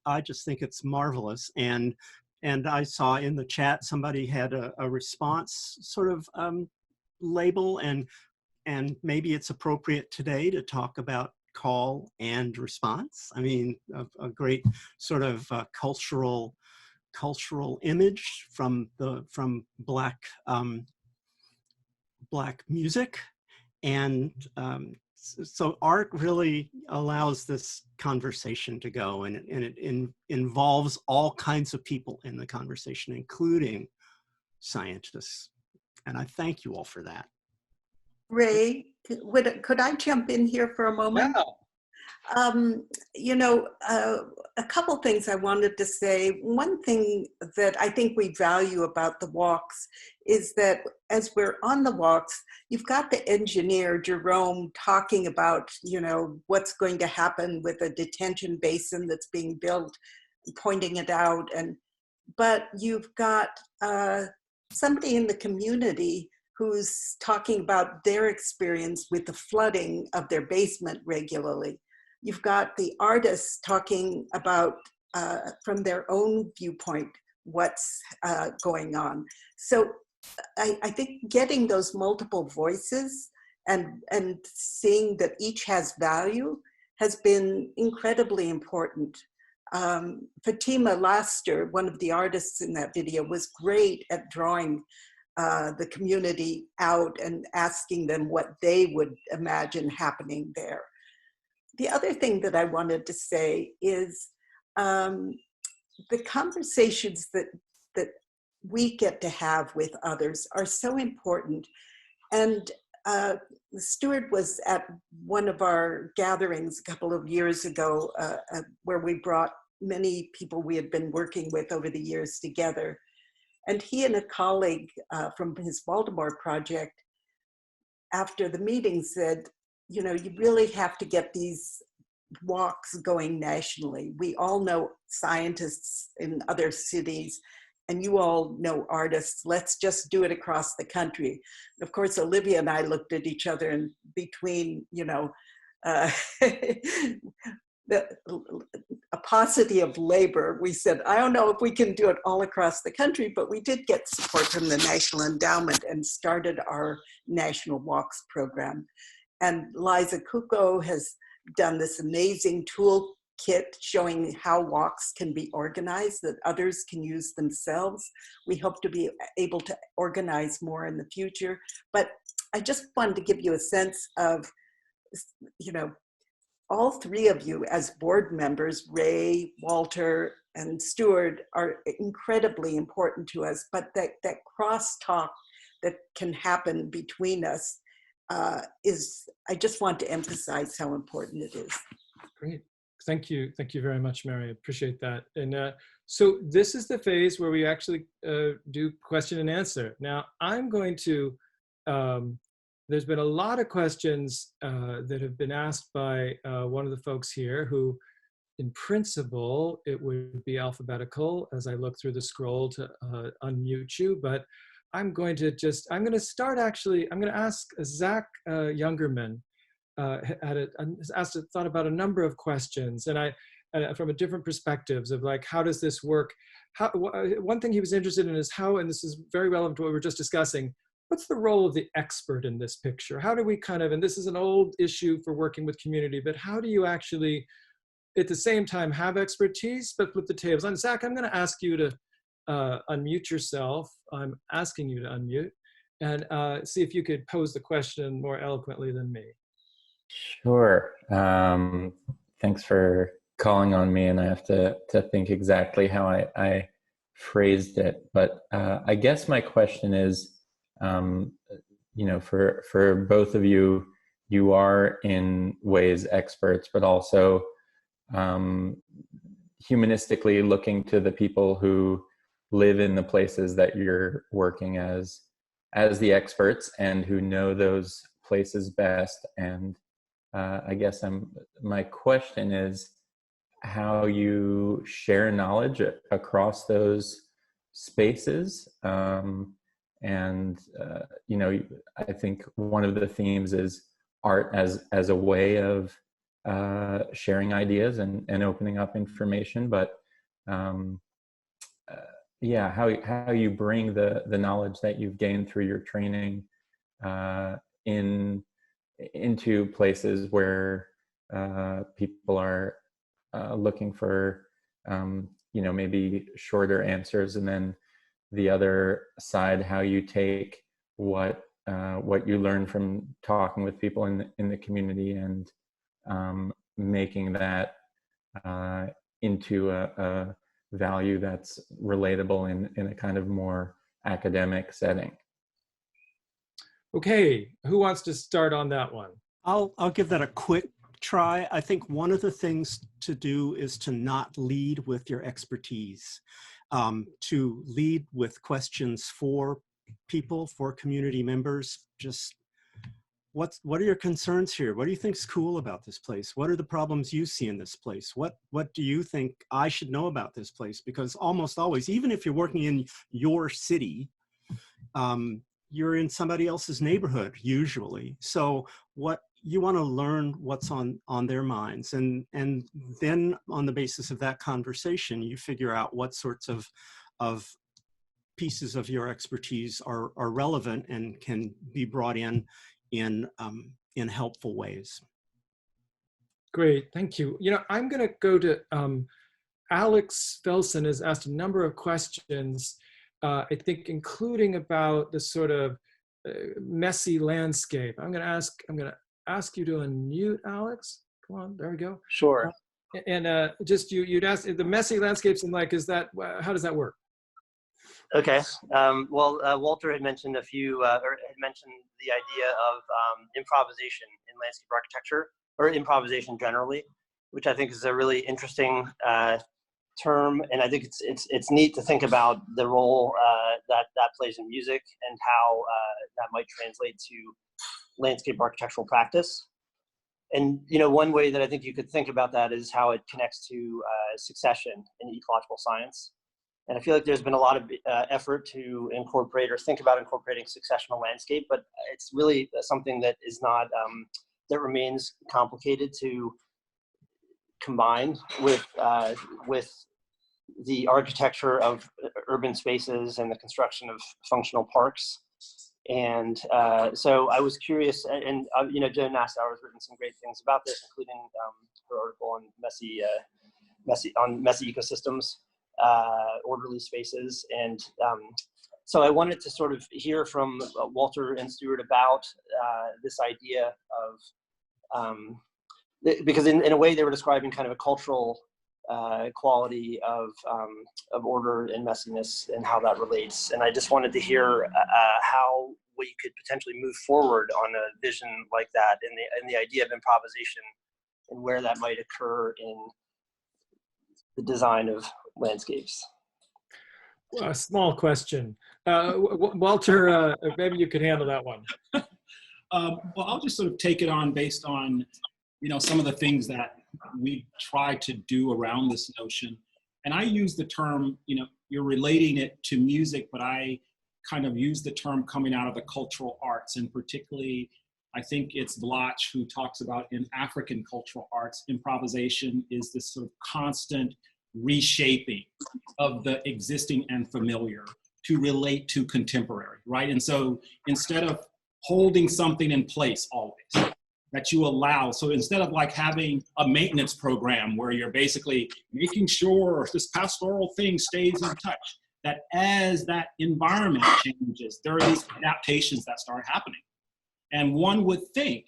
think it's marvelous. And I saw in the chat somebody had a response sort of label, and maybe it's appropriate today to talk about call and response. I mean, a great sort of cultural image from Black music, and so art really allows this conversation to go, and it involves all kinds of people in the conversation, including scientists. And I thank you all for that. Ray, could I jump in here for a moment? You know, a couple things I wanted to say. One thing that I think we value about the walks is that as we're on the walks, you've got the engineer, Jerome, talking about, you know, what's going to happen with a detention basin that's being built, pointing it out. But you've got somebody in the community who's talking about their experience with the flooding of their basement regularly. You've got the artists talking about, from their own viewpoint, what's going on. So I think getting those multiple voices and seeing that each has value has been incredibly important. Fatima Laster, one of the artists in that video, was great at drawing the community out and asking them what they would imagine happening there. The other thing that I wanted to say is the conversations that we get to have with others are so important. And Stuart was at one of our gatherings a couple of years ago where we brought many people we had been working with over the years together. And he and a colleague from his Baltimore project, after the meeting, said, you know, you really have to get these walks going nationally. We all know scientists in other cities, and you all know artists. Let's just do it across the country. Of course, Olivia and I looked at each other, and between, you know, a paucity of labor, we said, I don't know if we can do it all across the country, but we did get support from the National Endowment and started our National Walks program. And Liza Kuko has done this amazing toolkit showing how walks can be organized that others can use themselves. We hope to be able to organize more in the future. But I just wanted to give you a sense of, you know, all three of you as board members, Ray, Walter, and Stuart, are incredibly important to us, but that crosstalk that can happen between us I just want to emphasize how important it is. Great. Thank you very much, Mary. I appreciate that. And so this is the phase where we actually do question and answer. Now, I'm going to, there's been a lot of questions that have been asked by one of the folks here who, in principle, it would be alphabetical as I look through the scroll to unmute you, but I'm going to ask Zach Youngerman, thought about a number of questions, and from a different perspectives of like, how does this work? One thing he was interested in is how, and this is very relevant to what we were just discussing, what's the role of the expert in this picture? How do we kind of, and this is an old issue for working with community, but how do you actually, at the same time, have expertise, but flip the tables? And Zach, I'm gonna ask you to unmute yourself. I'm asking you to unmute and see if you could pose the question more eloquently than me. Sure. Thanks for calling on me, and I have to think exactly how I phrased it. But I guess my question is, you know, for both of you, you are in ways experts, but also humanistically looking to the people who live in the places that you're working as the experts and who know those places best. And I guess my question is how you share knowledge across those spaces. And, I think one of the themes is art as a way of sharing ideas and opening up information. But how you bring the knowledge that you've gained through your training into places where people are looking for maybe shorter answers, and then the other side, how you take what you learn from talking with people in the community and making that into a value that's relatable in a kind of more academic setting. Okay, who wants to start on that one? I'll give that a quick try. I think one of the things to do is to not lead with your expertise, to lead with questions for people, for community members. Just what are your concerns here? What do you think is cool about this place? What are the problems you see in this place? What do you think I should know about this place? Because almost always, even if you're working in your city, you're in somebody else's neighborhood usually. So what you want to learn what's on their minds, and then on the basis of that conversation, you figure out what sorts of pieces of your expertise are relevant and can be brought in helpful ways. Great, thank you. I'm going to go to Alex Felsen has asked a number of questions, I think including about the sort of messy landscape. I'm going to ask you to unmute, Alex. Come on, there we go. Sure. And just you'd ask the messy landscapes, and how does that work? Okay. Walter had mentioned mentioned the idea of improvisation in landscape architecture, or improvisation generally, which I think is a really interesting term, and I think it's neat to think about the role that plays in music and how that might translate to landscape architectural practice. And one way that I think you could think about that is how it connects to succession in ecological science. And I feel like there's been a lot of effort to incorporate or think about incorporating successional landscape, but it's really something that is not, that remains complicated to combine with the architecture of urban spaces and the construction of functional parks. And so I was curious, and Joan Nassauer has written some great things about this, including her article on messy ecosystems, orderly spaces. And so I wanted to sort of hear from Walter and Stuart about this idea of, because in a way they were describing kind of a cultural quality of order and messiness and how that relates. And I just wanted to hear how we could potentially move forward on a vision like that, and the idea of improvisation and where that might occur in the design of landscapes. Well, a small question. Walter, maybe you could handle that one. I'll just sort of take it on based on, some of the things that we try to do around this notion. And I use the term, you're relating it to music, but I kind of use the term coming out of the cultural arts, and particularly, I think it's Bloch who talks about in African cultural arts, improvisation is this sort of constant reshaping of the existing and familiar to relate to contemporary, right? And so instead of holding something in place always, that you allow, so instead of like having a maintenance program where you're basically making sure this pastoral thing stays in touch, that as that environment changes, there are these adaptations that start happening. And one would think,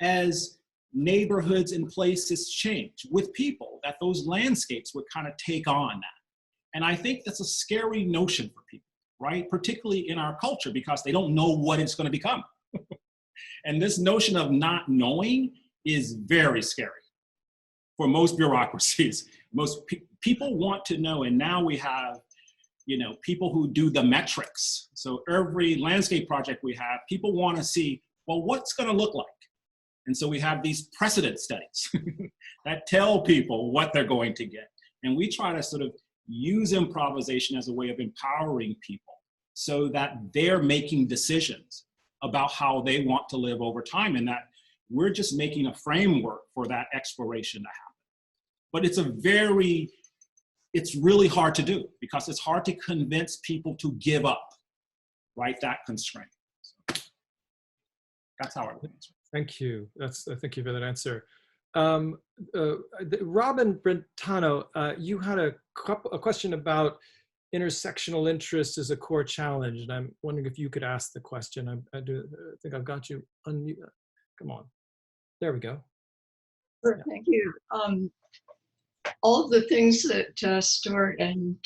as neighborhoods and places change with people, that those landscapes would kind of take on that. And I think that's a scary notion for people, right? Particularly in our culture, because they don't know what it's going to become. And this notion of not knowing is very scary for most bureaucracies. Most people want to know, and now we have, people who do the metrics. So every landscape project we have, people want to see, well, what's going to look like? And so we have these precedent studies that tell people what they're going to get. And we try to sort of use improvisation as a way of empowering people so that they're making decisions about how they want to live over time, and that we're just making a framework for that exploration to happen. But it's really hard to do because it's hard to convince people to give up, right, that constraint. So that's how I would answer. Thank you. Thank you for that answer. Robin Brentano, you had a question about intersectional interest as a core challenge, and I'm wondering if you could ask the question. I think I've got you unmute. Come on. There we go. Sure, thank you. All of the things that Stuart and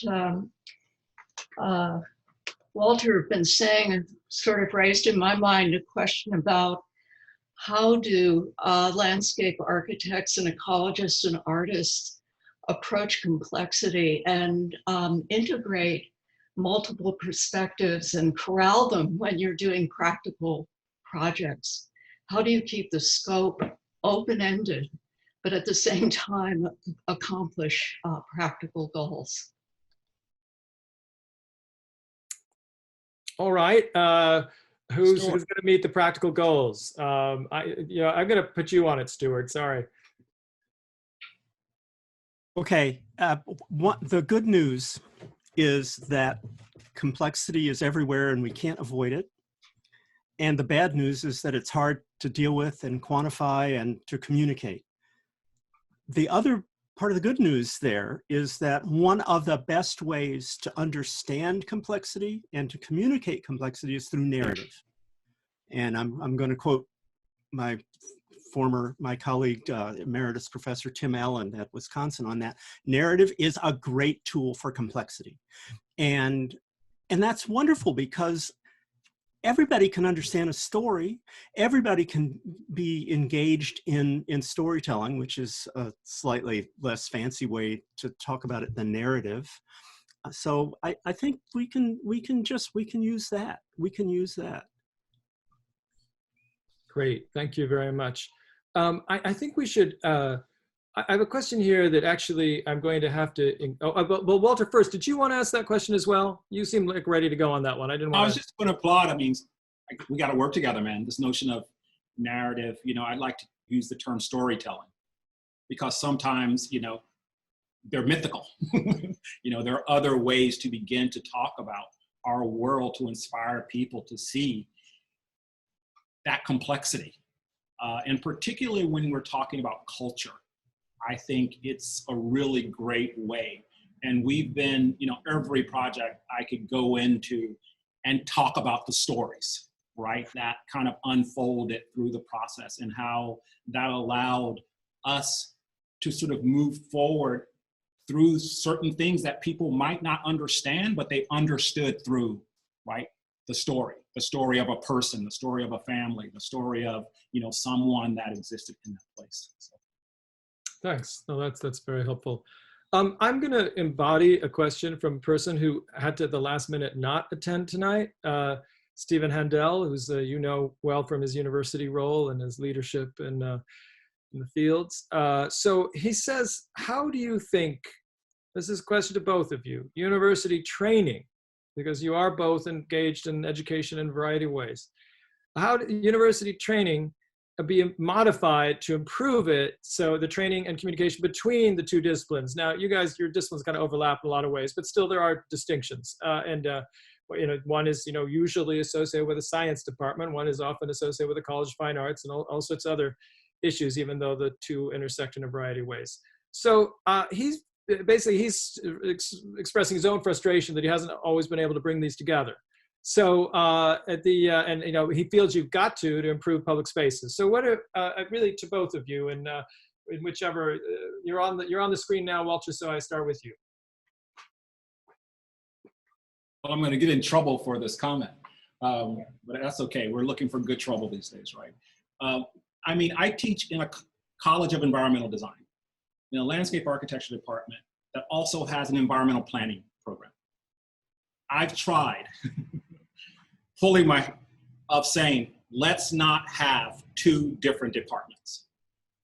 Walter have been saying have sort of raised in my mind a question about how do landscape architects and ecologists and artists approach complexity and integrate multiple perspectives and corral them when you're doing practical projects? How do you keep the scope open-ended, but at the same time accomplish practical goals? All right. Who's going to meet the practical goals? I'm going to put you on it, Stuart. Sorry. Okay. The good news is that complexity is everywhere and we can't avoid it. And the bad news is that it's hard to deal with and quantify and to communicate. The other part of the good news there is that one of the best ways to understand complexity and to communicate complexity is through narrative. And I'm going to quote my colleague, Emeritus Professor Tim Allen at Wisconsin on that. Narrative is a great tool for complexity. And that's wonderful because everybody can understand a story. Everybody can be engaged in storytelling, which is a slightly less fancy way to talk about it than narrative. So I think we can use that. We can use that. Great, thank you very much. I think we should, I have a question here that actually I'm going to have to, well, Walter, first, did you want to ask that question as well? You seem like ready to go on that one. I was just going to applaud. I mean, we got to work together, man. This notion of narrative, I'd like to use the term storytelling because sometimes, they're mythical. There are other ways to begin to talk about our world to inspire people to see that complexity. And particularly when we're talking about culture, I think it's a really great way. And we've been, every project I could go into and talk about the stories, right? That kind of unfolded through the process and how that allowed us to sort of move forward through certain things that people might not understand, but they understood through, right? The story of a person, the story of a family, the story of, someone that existed in that place. So. Thanks. No, that's very helpful. I'm going to embody a question from a person who had to, at the last minute, not attend tonight. Stephen Handel, who's well from his university role and his leadership in the fields. So he says, how do you think, this is a question to both of you, university training, because you are both engaged in education in a variety of ways. How do university training be modified to improve it, so the training and communication between the two disciplines? Now, you guys, your disciplines kind of overlap in a lot of ways, but still there are distinctions. One is usually associated with a science department, one is often associated with a college of fine arts, and all sorts of other issues, even though the two intersect in a variety of ways. So he's expressing his own frustration that he hasn't always been able to bring these together. So he feels you've got to improve public spaces. So what really to both of you, and in whichever you're on the screen now, Walter. So I start with you. Well, I'm going to get in trouble for this comment, but that's okay. We're looking for good trouble these days, right? I teach in a college of environmental design, in a landscape architecture department that also has an environmental planning program. I've tried saying, let's not have two different departments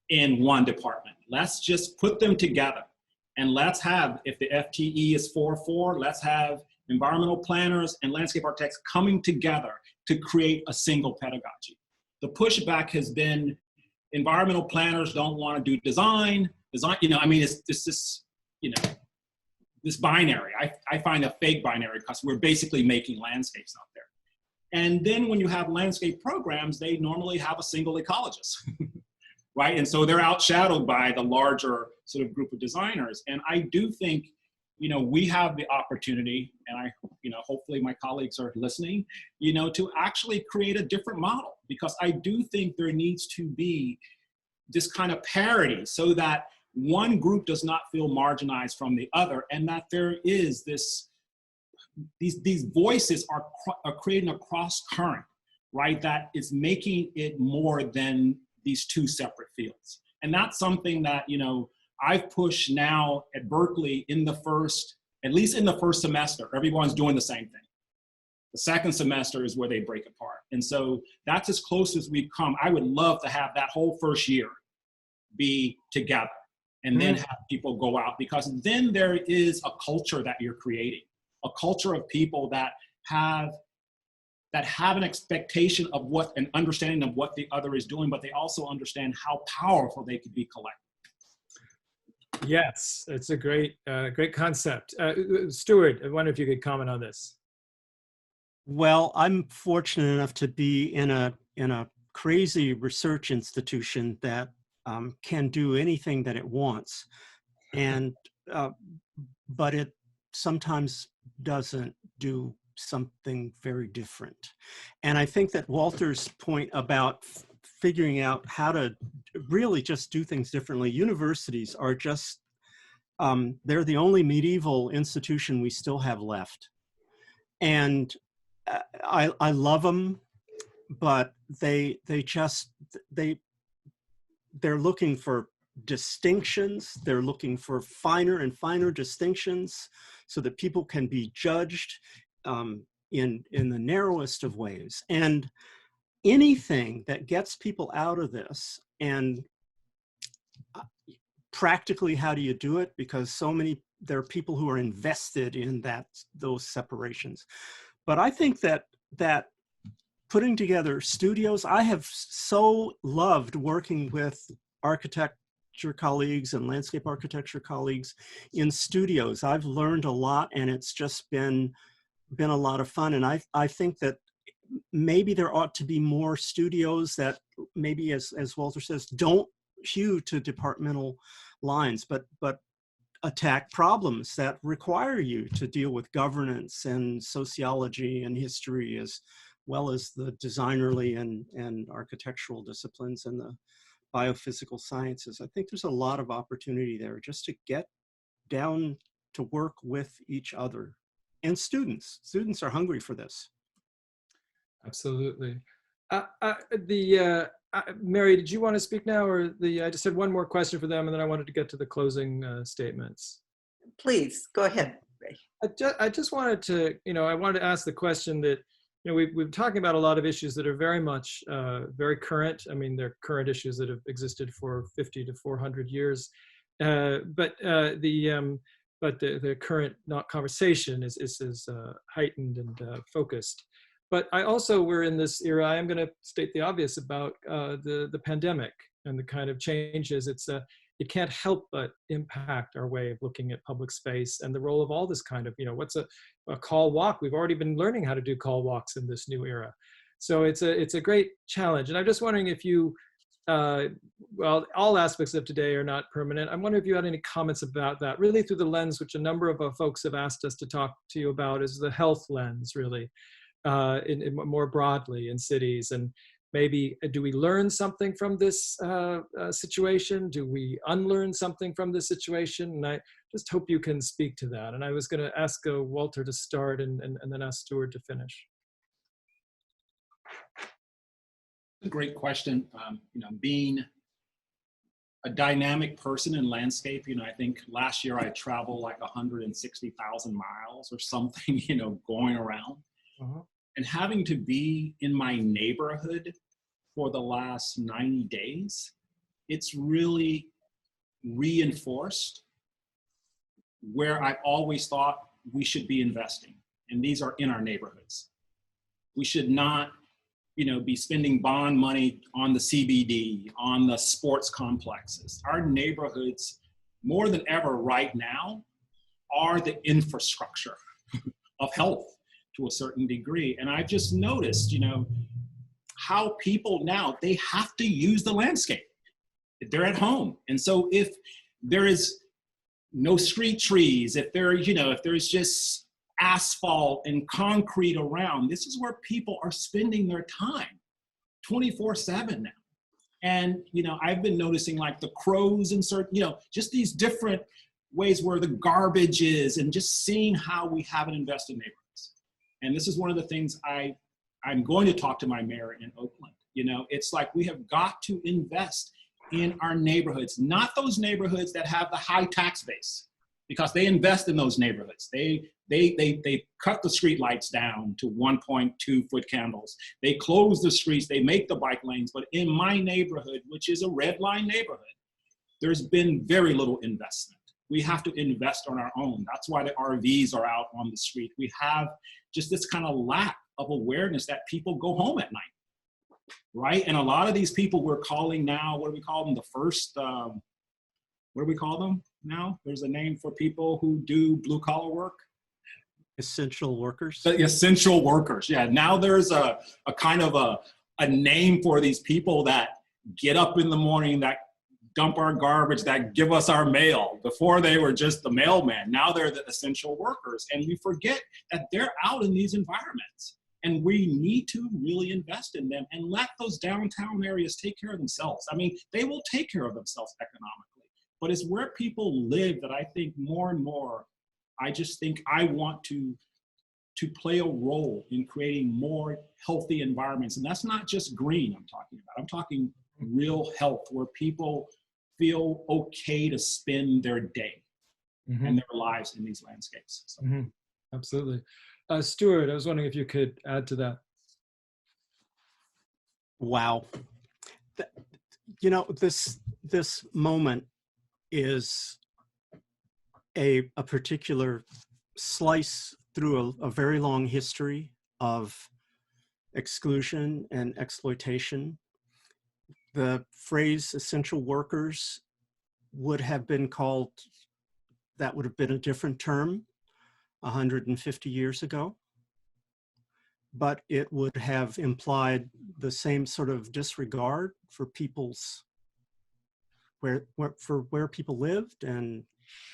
in one department. Let's just put them together And let's have, if the FTE is 4-4, let's have environmental planners and landscape architects coming together to create a single pedagogy. The pushback has been environmental planners don't want to do design, you know, I mean, it's this, you know, this binary. I find a fake binary because we're basically making landscapes out there. And then when you have landscape programs, they normally have a single ecologist, right? And so they're outshadowed by the larger sort of group of designers. And I do think, you know, we have the opportunity, and I, you know, hopefully my colleagues are listening, you know, to actually create a different model, because I do think there needs to be this kind of parity so that one group does not feel marginalized from the other, and that there is this, these voices are creating a cross current, right? That is making it more than these two separate fields. And that's something that, you know, I've pushed now at Berkeley in the first, at least in the first semester, everyone's doing the same thing. The second semester is where they break apart. And so that's as close as we've come. I would love to have that whole first year be together and then have people go out, because then there is a culture that you're creating, a culture of people that have an expectation of what, an understanding of what the other is doing, but they also understand how powerful they could be collective. Yes, it's a great, great concept. Stuart, I wonder if you could comment on this. Well, I'm fortunate enough to be in a crazy research institution that can do anything that it wants, and but it sometimes doesn't do something very different. And I think that Walter's point about figuring out how to really just do things differently. Universities are just, they're the only medieval institution we still have left. And I love them, but they're looking for distinctions. They're looking for finer and finer distinctions so that people can be judged in the narrowest of ways. And anything that gets people out of this, and practically, how do you do it? Because there are people who are invested in those separations. But I think that putting together studios, I have so loved working with architecture colleagues and landscape architecture colleagues in studios. I've learned a lot, and it's just been a lot of fun. And I think that maybe there ought to be more studios that maybe, as Walter says, don't hew to departmental lines, but attack problems that require you to deal with governance and sociology and history, as well as the designerly and architectural disciplines and the biophysical sciences. I think there's a lot of opportunity there just to get down to work with each other. And students are hungry for this. Absolutely. Mary, did you want to speak now, or I just had one more question for them, and then I wanted to get to the closing statements. Please, go ahead, Ray. I just wanted to, I wanted to ask the question that, we've been talking about a lot of issues that are very much, very current. I mean, they're current issues that have existed for 50 to 400 years. But the current conversation is heightened and focused. But we're in this era, I am going to state the obvious about the pandemic and the kind of changes. It can't help but impact our way of looking at public space and the role of all this kind of, what's a call walk? We've already been learning how to do call walks in this new era. So it's a great challenge. And I'm just wondering if you, well, all aspects of today are not permanent. I'm wondering if you had any comments about that, really through the lens, which a number of folks have asked us to talk to you about, is the health lens, really. In more broadly in cities, and maybe do we learn something from this situation? Do we unlearn something from this situation? And I just hope you can speak to that. And I was going to ask Walter to start and then ask Stuart to finish. Great question. Being a dynamic person in landscape, I think last year I traveled like 160,000 miles or something, going around. Uh-huh. And having to be in my neighborhood for the last 90 days, it's really reinforced where I always thought we should be investing, and these are in our neighborhoods. We should not, be spending bond money on the CBD, on the sports complexes. Our neighborhoods, more than ever right now, are the infrastructure of health to a certain degree. And I've just noticed, how people now, they have to use the landscape. They're at home. And so if there is no street trees, if there's just asphalt and concrete around, this is where people are spending their time 24/7 now. And, I've been noticing like the crows and certain, just these different ways where the garbage is, and just seeing how we haven't invested in neighborhoods. And this is one of the things I'm going to talk to my mayor in Oakland. It's like we have got to invest in our neighborhoods, not those neighborhoods that have the high tax base, because they invest in those neighborhoods. They cut the street lights down to 1.2 foot candles. They close the streets, they make the bike lanes. But in my neighborhood, which is a red line neighborhood, there's been very little investment. We have to invest on our own. That's why the RVs are out on the street. We have just this kind of lack of awareness that people go home at night, right? And a lot of these people we're calling now, what do we call them? The first, what do we call them now? There's a name for people who do blue collar work. Essential workers. The essential workers, yeah. Now there's a kind of a name for these people that get up in the morning, that dump our garbage, that give us our mail. Before they were just the mailman. Now they're the essential workers. And we forget that they're out in these environments. And we need to really invest in them and let those downtown areas take care of themselves. I mean, they will take care of themselves economically. But it's where people live that I think more and more, I just think I want to play a role in creating more healthy environments. And that's not just green I'm talking about. I'm talking real health, where people feel okay to spend their day and their lives in these landscapes. So. Absolutely. Stuart, I was wondering if you could add to that. Wow. This moment is a particular slice through a very long history of exclusion and exploitation. The phrase essential workers would have been called, that would have been a different term 150 years ago, but it would have implied the same sort of disregard for people's, where people lived and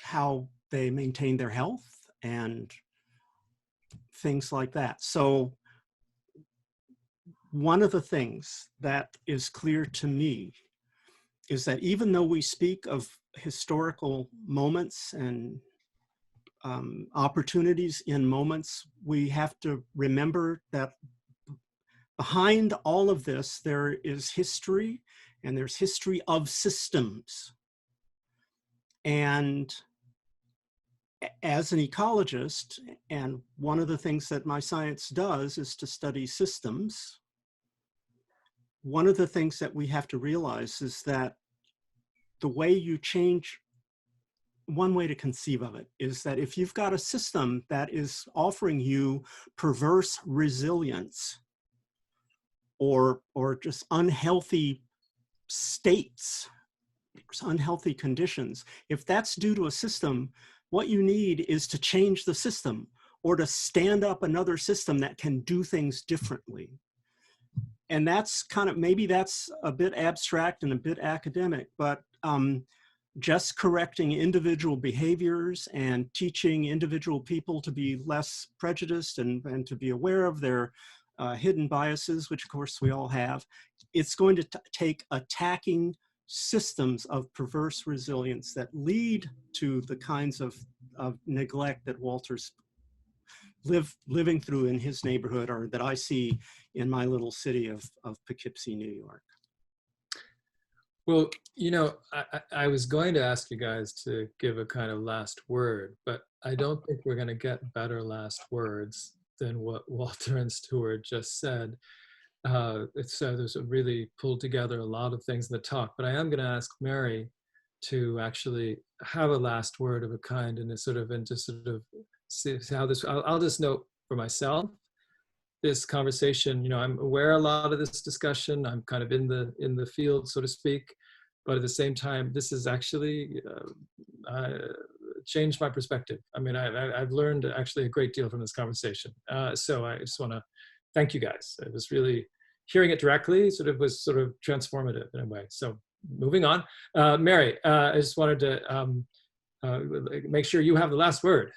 how they maintained their health and things like that. So one of the things that is clear to me is that even though we speak of historical moments and opportunities in moments, we have to remember that behind all of this, there is history, and there's history of systems. And as an ecologist, and one of the things that my science does is to study systems, one of the things that we have to realize is that the way you change, one way to conceive of it is that if you've got a system that is offering you perverse resilience or just unhealthy states, unhealthy conditions, if that's due to a system, what you need is to change the system or to stand up another system that can do things differently. And that's kind of, maybe that's a bit abstract and a bit academic, but just correcting individual behaviors and teaching individual people to be less prejudiced and to be aware of their hidden biases, which of course we all have, it's going to take attacking systems of perverse resilience that lead to the kinds of neglect that Walter's living through in his neighborhood, or that I see in my little city of Poughkeepsie, New York. Well, you know, I was going to ask you guys to give a kind of last word, but I don't think we're going to get better last words than what Walter and Stuart just said. There's a really pulled together a lot of things in the talk, but I am going to ask Mary to actually have a last word of a kind and to sort of see how this, I'll just note for myself, this conversation, I'm aware a lot of this discussion, I'm kind of in the field, so to speak, but at the same time, this has actually changed my perspective. I mean, I've learned actually a great deal from this conversation. So I just want to thank you guys. It was really, hearing it directly was transformative in a way. So moving on, Mary, I just wanted to make sure you have the last word.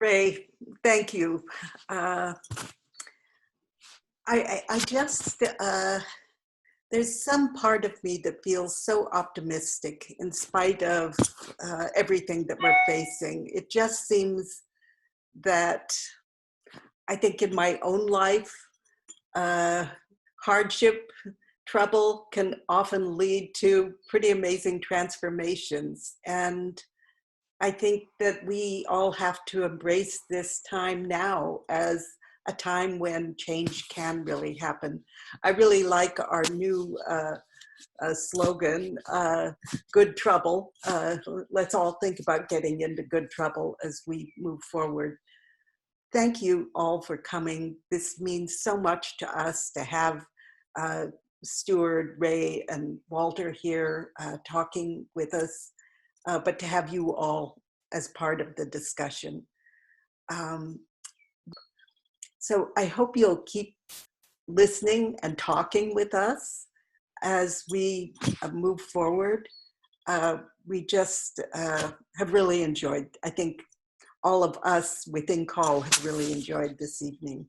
Ray, thank you. I just, there's some part of me that feels so optimistic in spite of everything that we're facing. It just seems that I think in my own life, hardship, trouble can often lead to pretty amazing transformations. And I think that we all have to embrace this time now as a time when change can really happen. I really like our new slogan, good trouble. Let's all think about getting into good trouble as we move forward. Thank you all for coming. This means so much to us to have Stuart, Ray, and Walter here talking with us, but to have you all as part of the discussion. So I hope you'll keep listening and talking with us as we move forward. We just have really enjoyed, I think all of us within call have really enjoyed this evening.